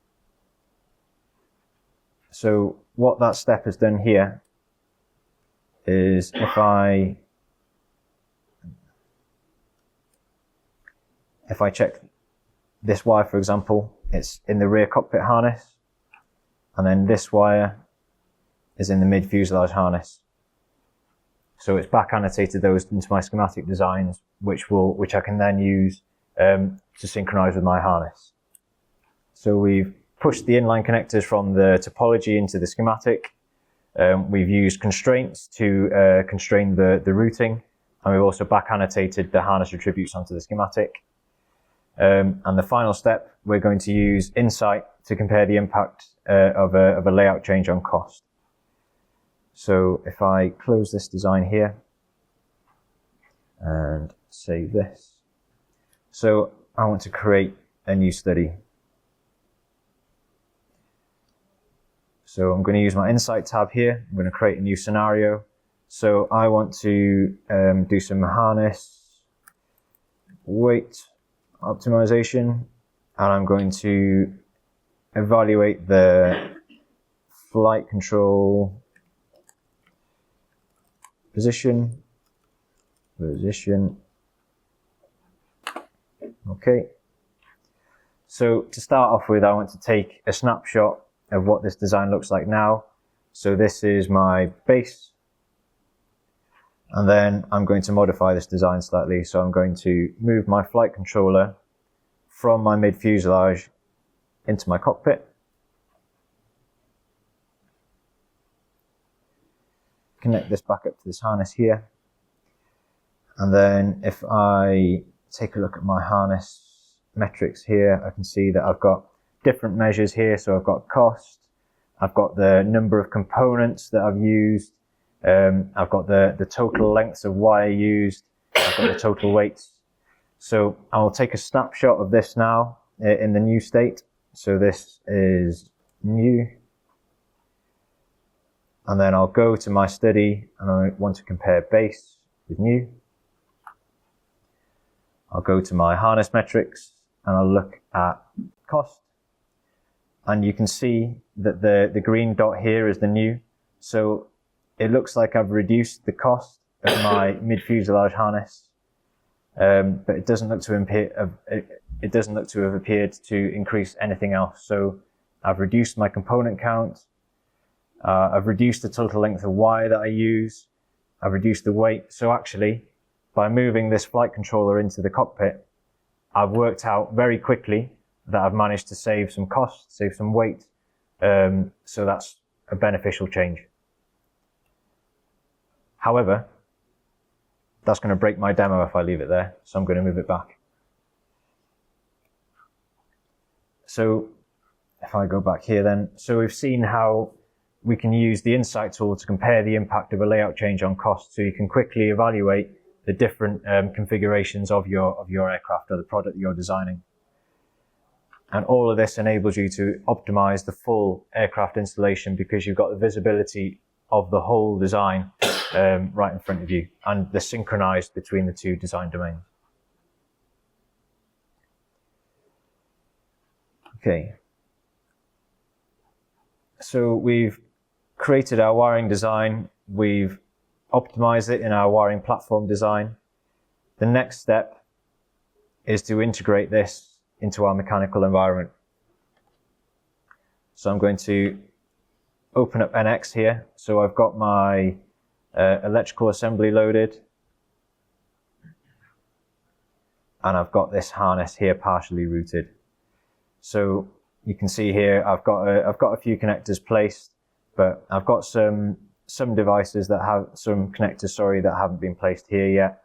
So what that step has done here is, if I check this wire, for example, it's in the rear cockpit harness, and then this wire is in the mid fuselage harness. So it's back annotated those into my schematic designs, which I can then use to synchronize with my harness. So we've pushed the inline connectors from the topology into the schematic. We've used constraints to constrain the routing, and we've also back annotated the harness attributes onto the schematic. And the final step, we're going to use Insight to compare the impact of a layout change on cost. So if I close this design here and save this. So I want to create a new study. So I'm going to use my Insight tab here. I'm going to create a new scenario. So I want to do some harness weight optimization, and I'm going to evaluate the flight control position. Okay. So to start off with, I want to take a snapshot of what this design looks like now. So this is my base, and then I'm going to modify this design slightly. So I'm going to move my flight controller from my mid fuselage into my cockpit. Connect this back up to this harness here. And then if I take a look at my harness metrics here, I can see that I've got different measures here. So I've got cost, I've got the number of components that I've used, I've got the total lengths of wire used, I've got the total weights. So I'll take a snapshot of this now in the new state. So this is new. And then I'll go to my study and I want to compare base with new. I'll go to my harness metrics and I'll look at cost. And you can see that the green dot here is the new. So it looks like I've reduced the cost of my mid fuselage harness, but it doesn't look to have appeared to increase anything else. So I've reduced my component count. I've reduced the total length of wire that I use. I've reduced the weight. So actually, by moving this flight controller into the cockpit, I've worked out very quickly that I've managed to save some cost, save some weight. So that's a beneficial change. However, that's going to break my demo if I leave it there. So I'm going to move it back. So if I go back here then, so we've seen how we can use the Insight tool to compare the impact of a layout change on cost, so you can quickly evaluate the different configurations of your aircraft or the product that you're designing. And all of this enables you to optimize the full aircraft installation, because you've got the visibility of the whole design right in front of you, and they're synchronized between the two design domains. Okay. So we've created our wiring design. We've optimized it in our wiring platform design. The next step is to integrate this into our mechanical environment. So I'm going to open up NX here. So I've got my electrical assembly loaded. And I've got this harness here partially routed. So you can see here I've got a few connectors placed, but I've got some devices that have some connectors, that haven't been placed here yet.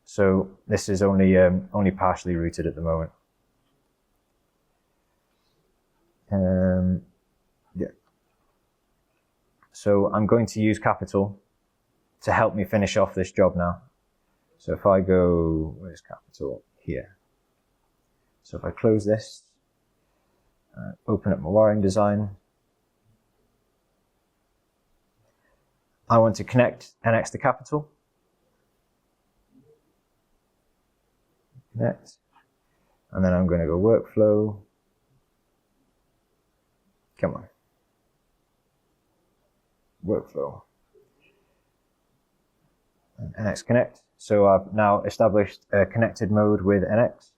So this is only partially routed at the moment. Yeah. So I'm going to use Capital to help me finish off this job now. So if I go, where's Capital? Here. So if I close this, open up my wiring design, I want to connect NX to Capital. Connect. And then I'm going to go workflow. Come on. Workflow. And NX connect. So I've now established a connected mode with NX.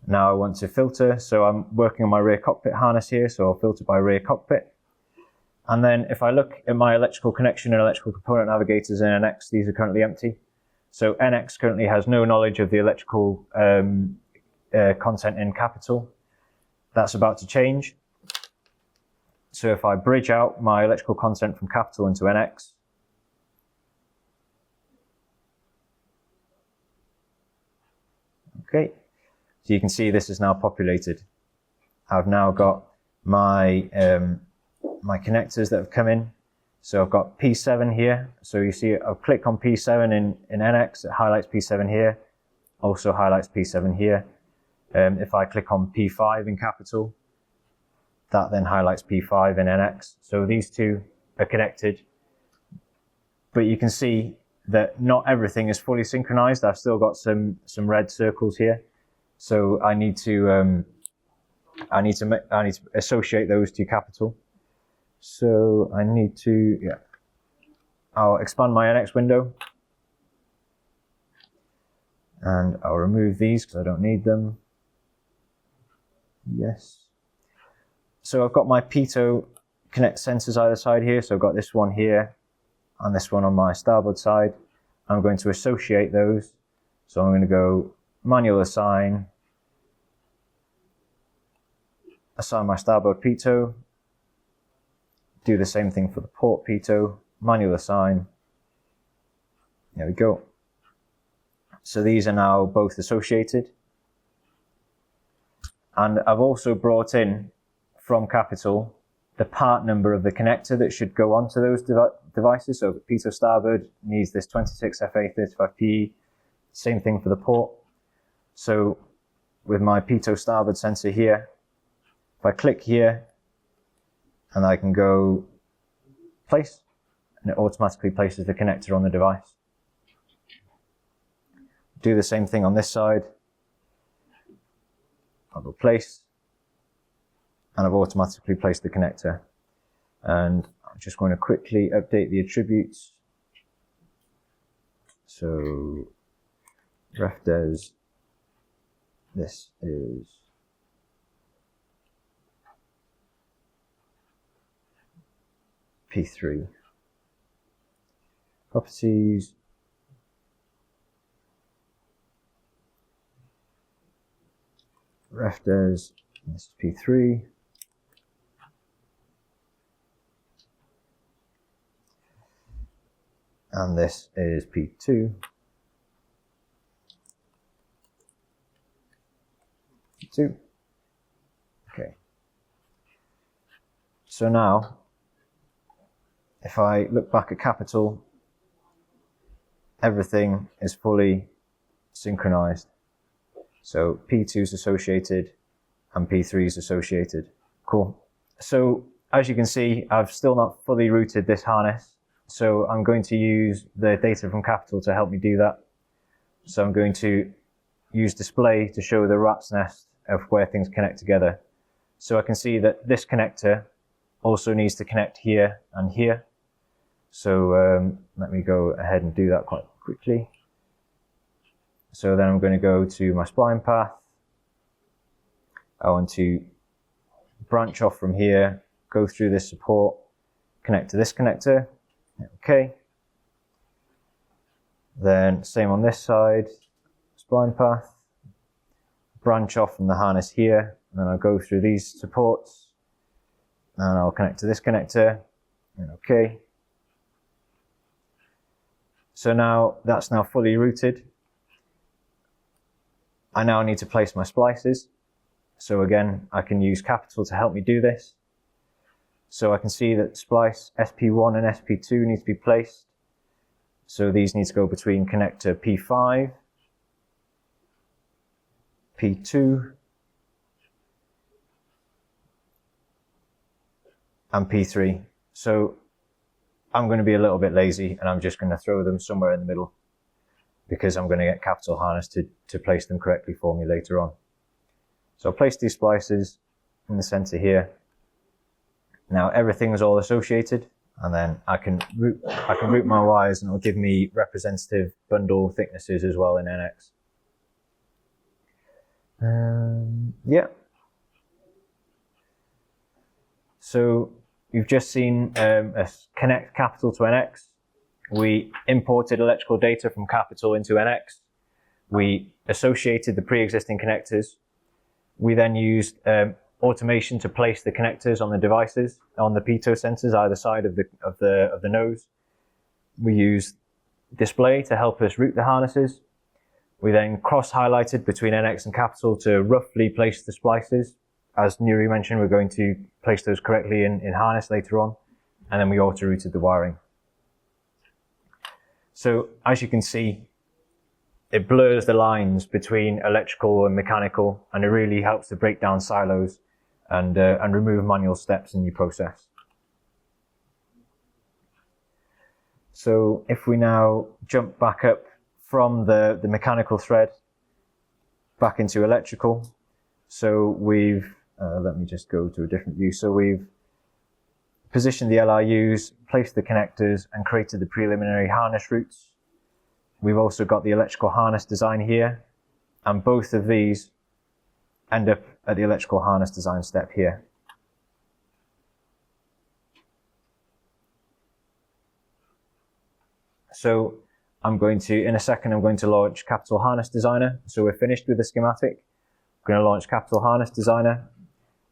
Now I want to filter. So I'm working on my rear cockpit harness here. So I'll filter by rear cockpit. And then if I look at my electrical connection and electrical component navigators in NX, these are currently empty. So NX currently has no knowledge of the electrical content in Capital. That's about to change. So if I bridge out my electrical content from Capital into NX, okay, so you can see this is now populated. I've now got my my connectors that have come in. So I've got P7 here. So you see I'll click on P7 in NX, it highlights P7 here, also highlights P7 here. If I click on P5 in Capital, that then highlights P5 in NX. So these two are connected, but you can see that not everything is fully synchronized. I've still got some red circles here. So I need to associate those to Capital. So I need to, I'll expand my NX window and I'll remove these because I don't need them. Yes. So I've got my pitot connect sensors either side here. So I've got this one here and this one on my starboard side. I'm going to associate those. So I'm going to go manual assign my starboard pitot. Do the same thing for the port pitot, manual assign. There we go. So these are now both associated. And I've also brought in from Capital the part number of the connector that should go onto those devices. So pitot starboard needs this 26FA35P, same thing for the port. So with my pitot starboard sensor here, if I click here and I can go place, and it automatically places the connector on the device. Do the same thing on this side. I'll go place, and I've automatically placed the connector. And I'm just going to quickly update the attributes. So refdes, this is P3. Properties, refdes, this is P3. And this is P2. P2. Okay. So now, if I look back at Capital, everything is fully synchronized. So P2 is associated and P3 is associated. Cool. So as you can see, I've still not fully routed this harness. So I'm going to use the data from Capital to help me do that. So I'm going to use display to show the rat's nest of where things connect together. So I can see that this connector also needs to connect here and here. So let me go ahead and do that quite quickly. So then I'm going to go to my spline path. I want to branch off from here, go through this support, connect to this connector. Okay. Then same on this side, spline path, branch off from the harness here, and then I'll go through these supports, and I'll connect to this connector. And okay. So now that's now fully routed. I now need to place my splices. So again, I can use Capital to help me do this. So I can see that splice SP1 and SP2 need to be placed. So these need to go between connector P5, P2, and P3. So I'm going to be a little bit lazy and I'm just going to throw them somewhere in the middle because I'm going to get Capital Harness to place them correctly for me later on. So I'll place these splices in the center here. Now everything is all associated, and then I can route my wires, and it'll give me representative bundle thicknesses as well in NX. Yeah. So you've just seen us connect Capital to NX. We imported electrical data from Capital into NX. We associated the pre-existing connectors. We then used automation to place the connectors on the devices, on the pitot sensors either side of the nose. We used display to help us route the harnesses. We then cross-highlighted between NX and Capital to roughly place the splices. As Nuri mentioned, we're going to place those correctly in harness later on, and then we auto-routed the wiring. So as you can see, it blurs the lines between electrical and mechanical, and it really helps to break down silos and remove manual steps in your process. So if we now jump back up from the mechanical thread back into electrical, so we've, let me just go to a different view. So we've positioned the LRUs, placed the connectors, and created the preliminary harness routes. We've also got the electrical harness design here, and both of these end up at the electrical harness design step here. So I'm going to, in a second, I'm going to launch Capital Harness Designer. So we're finished with the schematic. I'm going to launch Capital Harness Designer,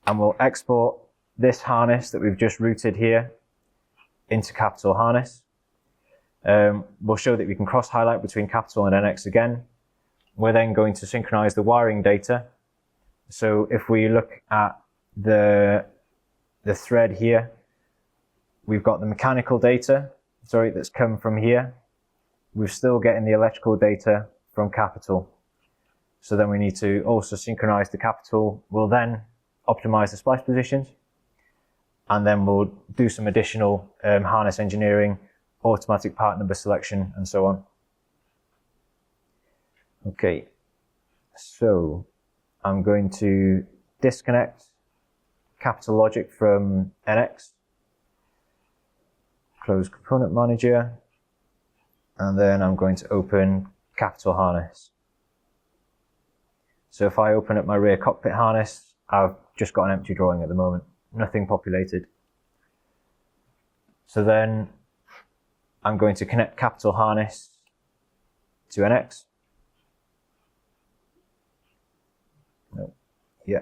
and we'll export this harness that we've just routed here into Capital Harness. We'll show that we can cross-highlight between Capital and NX again. We're then going to synchronize the wiring data. So if we look at the thread here, we've got the mechanical data, that's come from here. We're still getting the electrical data from Capital. So then we need to also synchronize the Capital. We'll then optimize the splice positions, and then we'll do some additional harness engineering, automatic part number selection, and so on. Okay, so I'm going to disconnect Capital Logic from NX, close Component Manager, and then I'm going to open Capital Harness. So if I open up my rear cockpit harness, I've just got an empty drawing at the moment, nothing populated. So then I'm going to connect Capital Harness to NX. No. Yeah.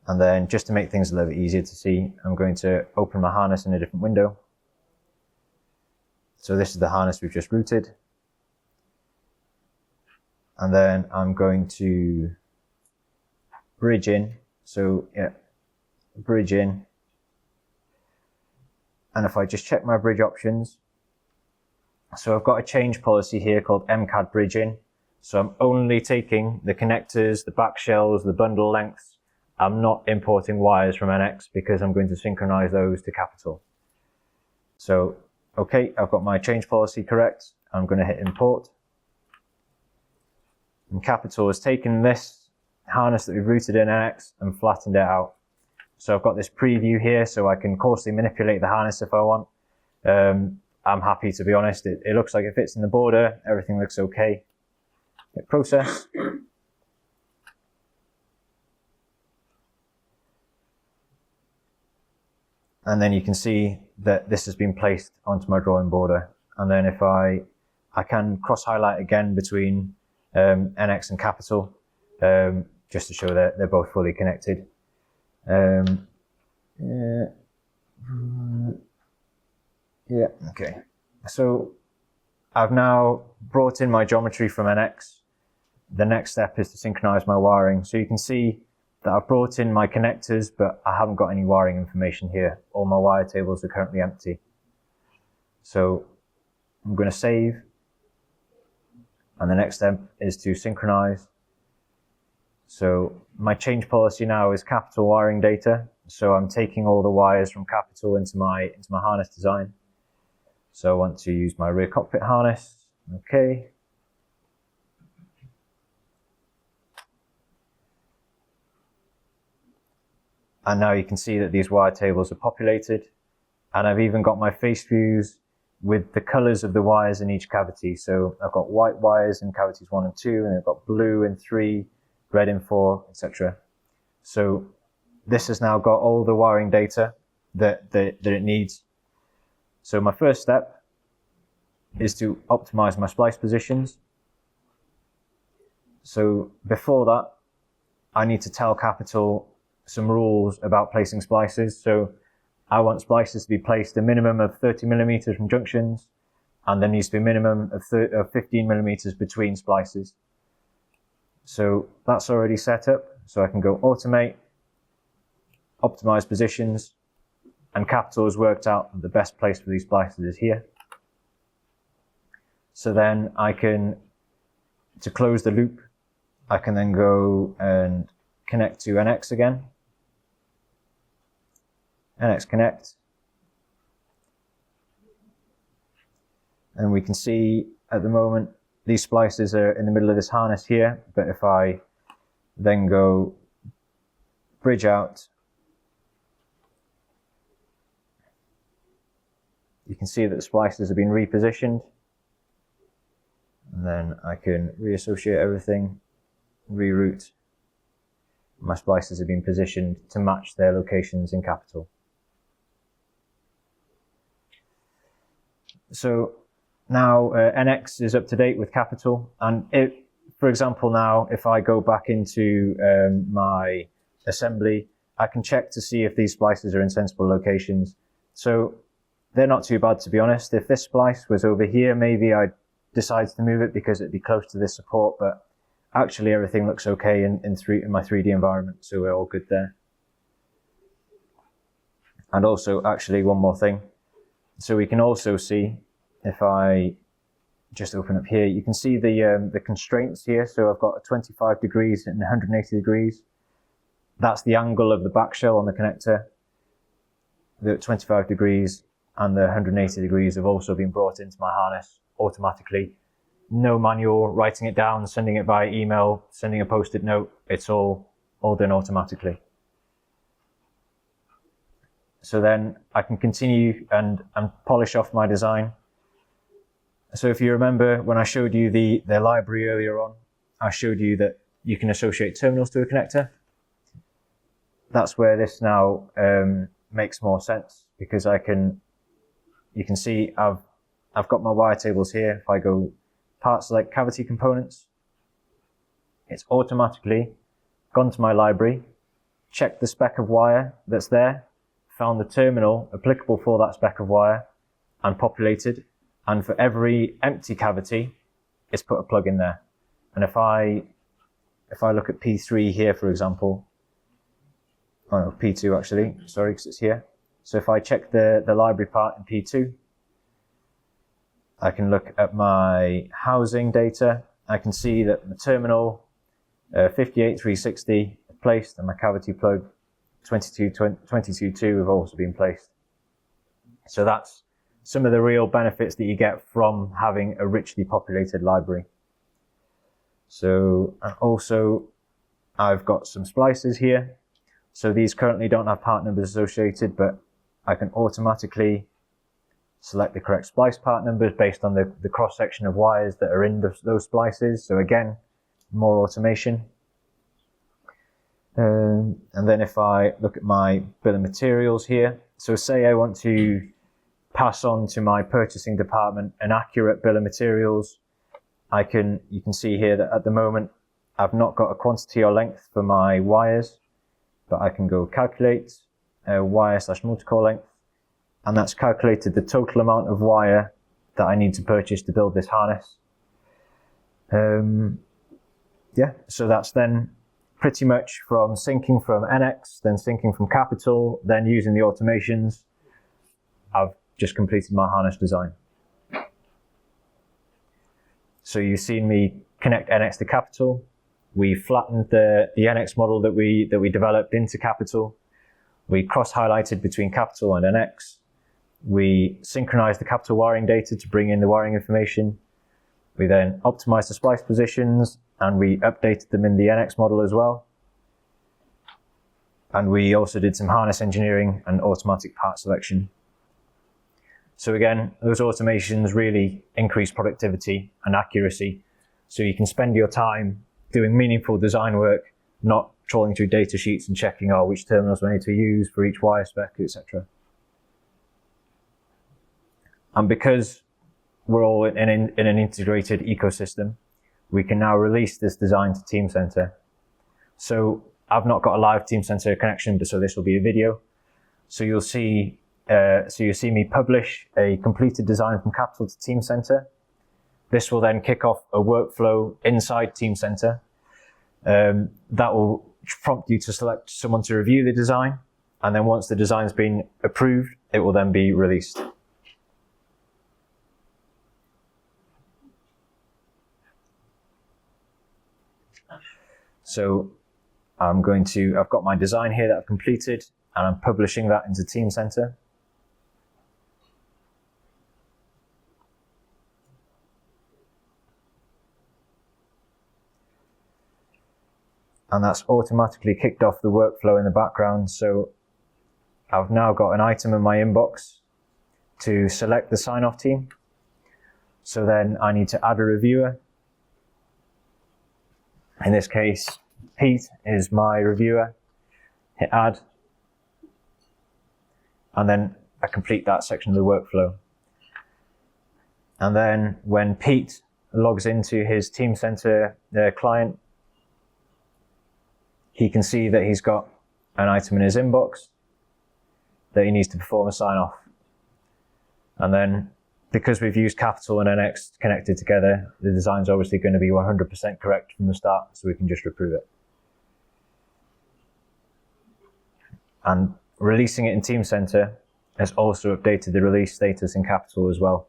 And then just to make things a little bit easier to see, I'm going to open my harness in a different window. So this is the harness we've just routed. And then I'm going to bridge in. So yeah, bridge in. And if I just check my bridge options, so I've got a change policy here called MCAD bridge in. So I'm only taking the connectors, the back shells, the bundle lengths. I'm not importing wires from NX because I'm going to synchronize those to Capital. So, okay, I've got my change policy correct. I'm going to hit import. And Capital has taken this harness that we've routed in NX and flattened it out. So I've got this preview here, so I can coarsely manipulate the harness if I want. I'm happy, to be honest. It looks like it fits in the border. Everything looks okay. Hit process. And then you can see that this has been placed onto my drawing border. And then if I can cross-highlight again between NX and Capital, just to show that they're both fully connected. Yeah, okay. So I've now brought in my geometry from NX. The next step is to synchronize my wiring. So you can see that I've brought in my connectors, but I haven't got any wiring information here. All my wire tables are currently empty. So I'm going to save. And the next step is to synchronize. So my change policy now is Capital wiring data. So I'm taking all the wires from Capital into my harness design. So I want to use my rear cockpit harness. Okay. And now you can see that these wire tables are populated. And I've even got my face views with the colors of the wires in each cavity. So I've got white wires in cavities 1 and 2, and I've got blue in 3, red in 4, etc. So this has now got all the wiring data that it needs. So my first step is to optimize my splice positions. So before that, I need to tell Capital some rules about placing splices. So I want splices to be placed a minimum of 30 millimeters from junctions, and there needs to be a minimum of 15 millimeters between splices. So that's already set up. So I can go automate, optimize positions, and Capital has worked out that the best place for these splices is here. So then I can, to close the loop, I can then go and connect to NX again. NX connect. And we can see at the moment these splices are in the middle of this harness here, but if I then go bridge out, you can see that the splices have been repositioned. And then I can reassociate everything, reroute. My splices have been positioned to match their locations in Capital. So now NX is up to date with Capital, and for example, now if I go back into my assembly, I can check to see if these splices are in sensible locations. So they're not too bad, to be honest. If this splice was over here, maybe I'd decide to move it because it'd be close to this support, but actually everything looks okay in my 3D environment, so we're all good there. And also, actually, one more thing. So we can also see, if I just open up here, you can see the constraints here. So I've got 25 degrees and 180 degrees. That's the angle of the back shell on the connector. The 25 degrees and the 180 degrees have also been brought into my harness automatically. No manual, writing it down, sending it via email, sending a post-it note. It's all done automatically. So then I can continue and polish off my design. So if you remember when I showed you the library earlier on, I showed you that you can associate terminals to a connector. That's where this now makes more sense, because you can see I've got my wire tables here. If I go part select cavity components, it's automatically gone to my library, checked the spec of wire that's there, found the terminal applicable for that spec of wire, and populated. And for every empty cavity, it's put a plug in there. And if I look at P3 here, for example, oh no, P2 actually, sorry, because it's here. So if I check the library part in P2, I can look at my housing data. I can see that the terminal 58360 is placed, and my cavity plug 22.2 have also been placed. So that's some of the real benefits that you get from having a richly populated library. So, and also I've got some splices here. So these currently don't have part numbers associated, but I can automatically select the correct splice part numbers based on the cross-section of wires that are in those splices. So again, more automation. And then if I look at my bill of materials here, so say I want to pass on to my purchasing department an accurate bill of materials, you can see here that at the moment I've not got a quantity or length for my wires, but I can go calculate wire/multicore length, and that's calculated the total amount of wire that I need to purchase to build this harness. So that's then pretty much from syncing from NX, then syncing from Capital, then using the automations. I've just completed my harness design. So you've seen me connect NX to Capital. We flattened the NX model that we developed into Capital. We cross-highlighted between Capital and NX. We synchronized the Capital wiring data to bring in the wiring information. We then optimized the splice positions, and we updated them in the NX model as well. And we also did some harness engineering and automatic part selection. So again, those automations really increase productivity and accuracy. So you can spend your time doing meaningful design work, not trawling through data sheets and checking which terminals we need to use for each wire spec, etc. And because we're all in an integrated ecosystem, we can now release this design to Teamcenter. So I've not got a live Teamcenter connection, but so this will be a video. So you'll see me publish a completed design from Capital to Teamcenter. This will then kick off a workflow inside Teamcenter. That will prompt you to select someone to review the design. And then once the design's been approved, it will then be released. So I've got my design here that I've completed, and I'm publishing that into Teamcenter. And that's automatically kicked off the workflow in the background. So I've now got an item in my inbox to select the sign-off team. So then I need to add a reviewer. In this case, Pete is my reviewer. Hit add. And then I complete that section of the workflow. And then when Pete logs into his Teamcenter client, he can see that he's got an item in his inbox that he needs to perform a sign-off. And then, because we've used Capital and NX connected together, the design's obviously going to be 100% correct from the start, so we can just approve it. And releasing it in Teamcenter has also updated the release status in Capital as well.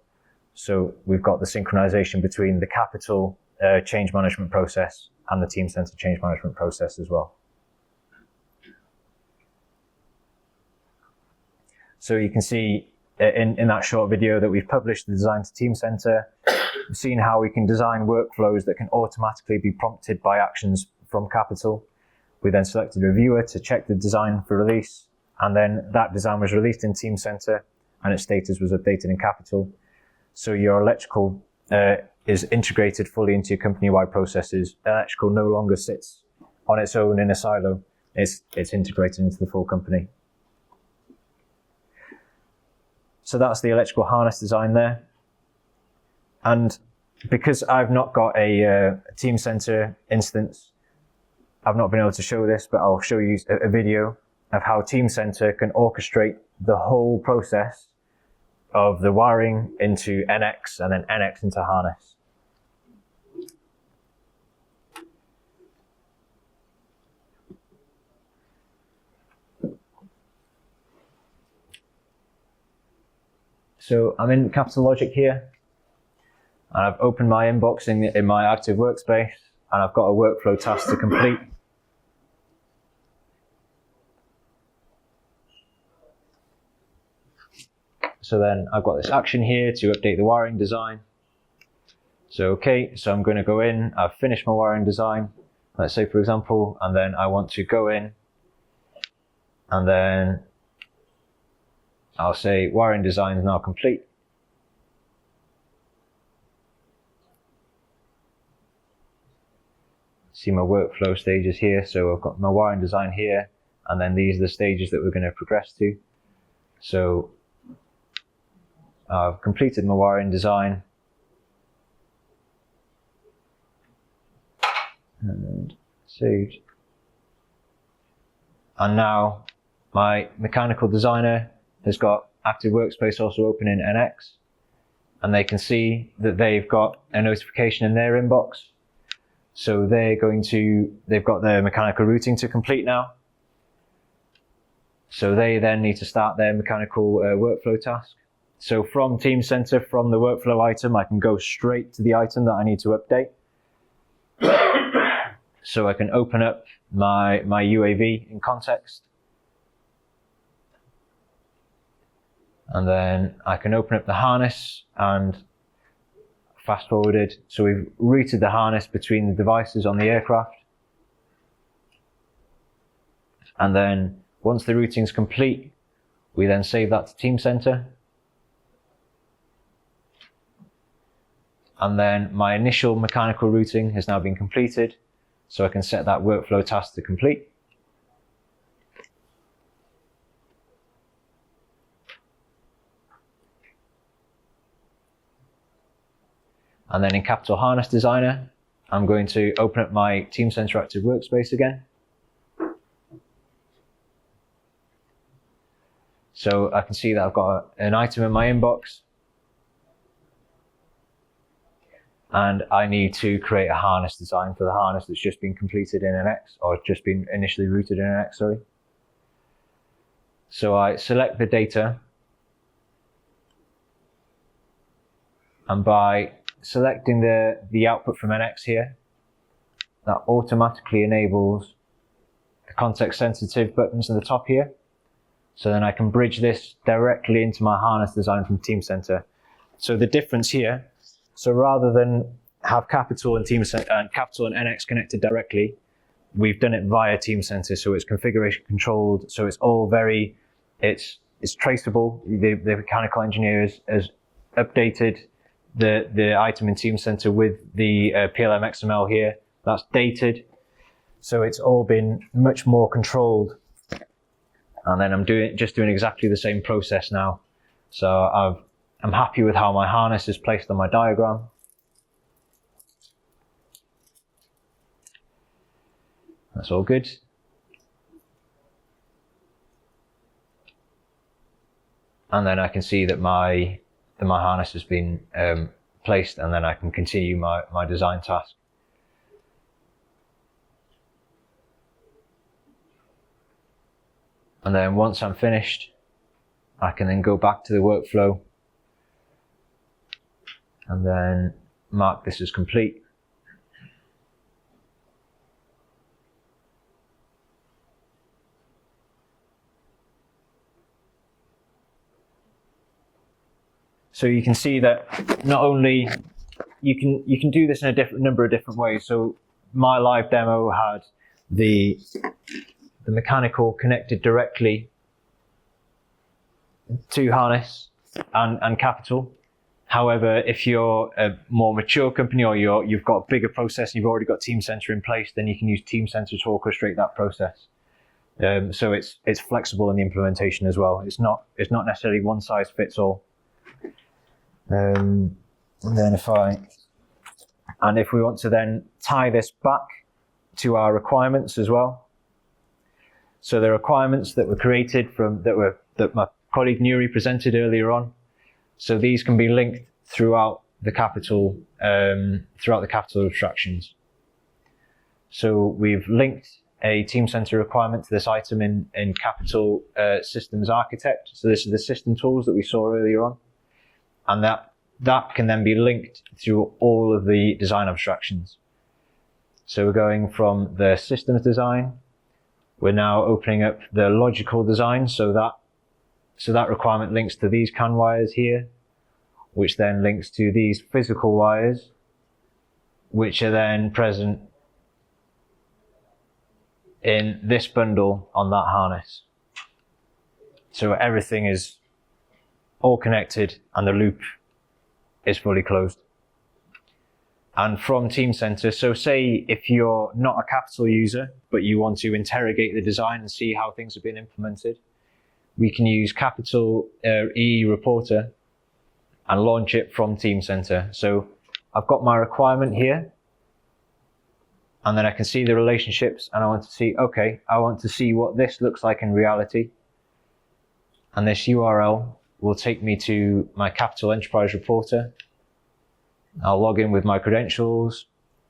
So we've got the synchronization between the Capital change management process and the Teamcenter change management process as well. So you can see in that short video that we've published the design to Teamcenter, we've seen how we can design workflows that can automatically be prompted by actions from Capital. We then selected a reviewer to check the design for release, and then that design was released in Teamcenter and its status was updated in Capital. So your electrical is integrated fully into your company-wide processes. Electrical no longer sits on its own in a silo. It's integrated into the full company. So that's the electrical harness design there. And because I've not got a Teamcenter instance, I've not been able to show this, but I'll show you a video of how Teamcenter can orchestrate the whole process of the wiring into NX and then NX into harness. So I'm in Capital Logic here, and I've opened my inbox in my active workspace, and I've got a workflow task to complete. So then I've got this action here to update the wiring design. So I'm going to go in, I've finished my wiring design. let's say for example, and then I want to go in and then I'll say wiring design is now complete. See my workflow stages here. So I've got my wiring design here, and then these are the stages that we're going to progress to. So I've completed my wiring design. And saved. And now my mechanical designer has got active workspace also open in NX, and they can see that they've got a notification in their inbox. So they've got their mechanical routing to complete now. So they then need to start their mechanical workflow task. So from Teamcenter, from the workflow item, I can go straight to the item that I need to update. So I can open up my UAV in context. And then I can open up the harness and fast forwarded. So we've routed the harness between the devices on the aircraft. And then once the routing is complete, we then save that to Teamcenter. And then my initial mechanical routing has now been completed. So I can set that workflow task to complete. And then in Capital Harness Designer, I'm going to open up my Teamcenter Active Workspace again. So I can see that I've got an item in my inbox. And I need to create a harness design for the harness that's just been completed in NX, or just been initially routed in NX, sorry. So I select the data, and by selecting the output from NX here, that automatically enables the context sensitive buttons in the top here. So then I can bridge this directly into my harness design from Teamcenter. So the difference here, so rather than have Capital and Teamcenter and Capital and NX connected directly, we've done it via Teamcenter. So it's configuration controlled. So it's all it's traceable. The mechanical engineer has updated the item in Teamcenter with the PLM XML here. That's dated. So it's all been much more controlled. And then I'm just doing exactly the same process now. So I'm happy with how my harness is placed on my diagram. That's all good. And then I can see that my harness has been placed, and then I can continue my design task. And then once I'm finished, I can then go back to the workflow and then mark this as complete. So you can see that not only you can do this in a number of different ways. So my live demo had the mechanical connected directly to harness and Capital. However, if you're a more mature company, or you've got a bigger process, you've already got Teamcenter in place, then you can use Teamcenter to orchestrate that process. So it's flexible in the implementation as well. It's not necessarily one size fits all. And then if we want to then tie this back to our requirements as well. So the requirements that were created that my colleague Nuri presented earlier on. So these can be linked throughout the Capital abstractions. So we've linked a Teamcenter requirement to this item in Capital Systems Architect. So this is the system tools that we saw earlier on. And that can then be linked through all of the design abstractions. So we're going from the systems design. We're now opening up the logical design. So that requirement links to these CAN wires here, which then links to these physical wires, which are then present in this bundle on that harness. So everything is all connected and the loop is fully closed. And from Teamcenter, so say if you're not a Capital user, but you want to interrogate the design and see how things have been implemented, we can use Capital EE Reporter and launch it from Teamcenter. So I've got my requirement here, and then I can see the relationships, and I want to see, okay, I want to see what this looks like in reality. And this URL will take me to my Capital Enterprise Reporter. I'll log in with my credentials,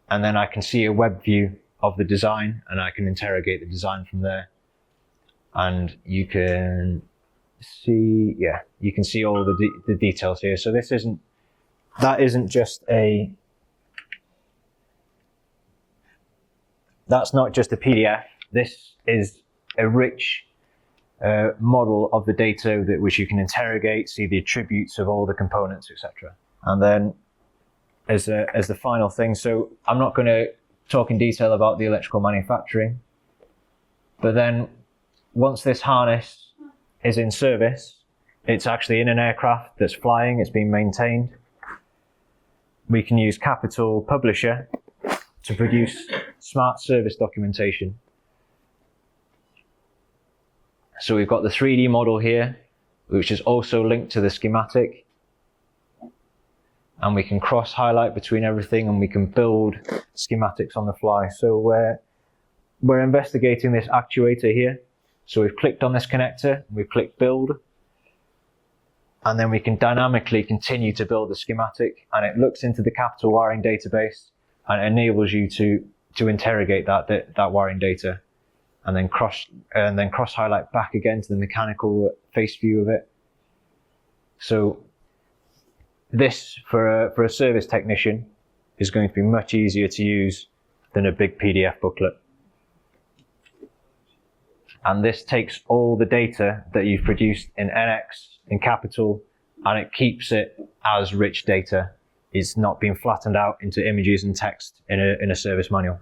and then I can see a web view of the design, and I can interrogate the design from there. And you can see, yeah, you can see all the details here. So this isn't, that isn't just a, that's not just a PDF. This is a rich model of the data that which you can interrogate, see the attributes of all the components, etc. And then as the final thing, so I'm not going to talk in detail about the electrical manufacturing, but then once this harness is in service, it's actually in an aircraft that's flying, it's being maintained. We can use Capital Publisher to produce smart service documentation. So we've got the 3D model here, which is also linked to the schematic. And we can cross-highlight between everything, and we can build schematics on the fly. So we're investigating this actuator here. So we've clicked on this connector, we've clicked build, and then we can dynamically continue to build the schematic, and it looks into the Capital wiring database and enables you to interrogate that wiring data, and then cross highlight back again to the mechanical face view of it. So this for a service technician is going to be much easier to use than a big PDF booklet. And this takes all the data that you've produced in NX, in Capital, and it keeps it as rich data. It's not being flattened out into images and text in a service manual.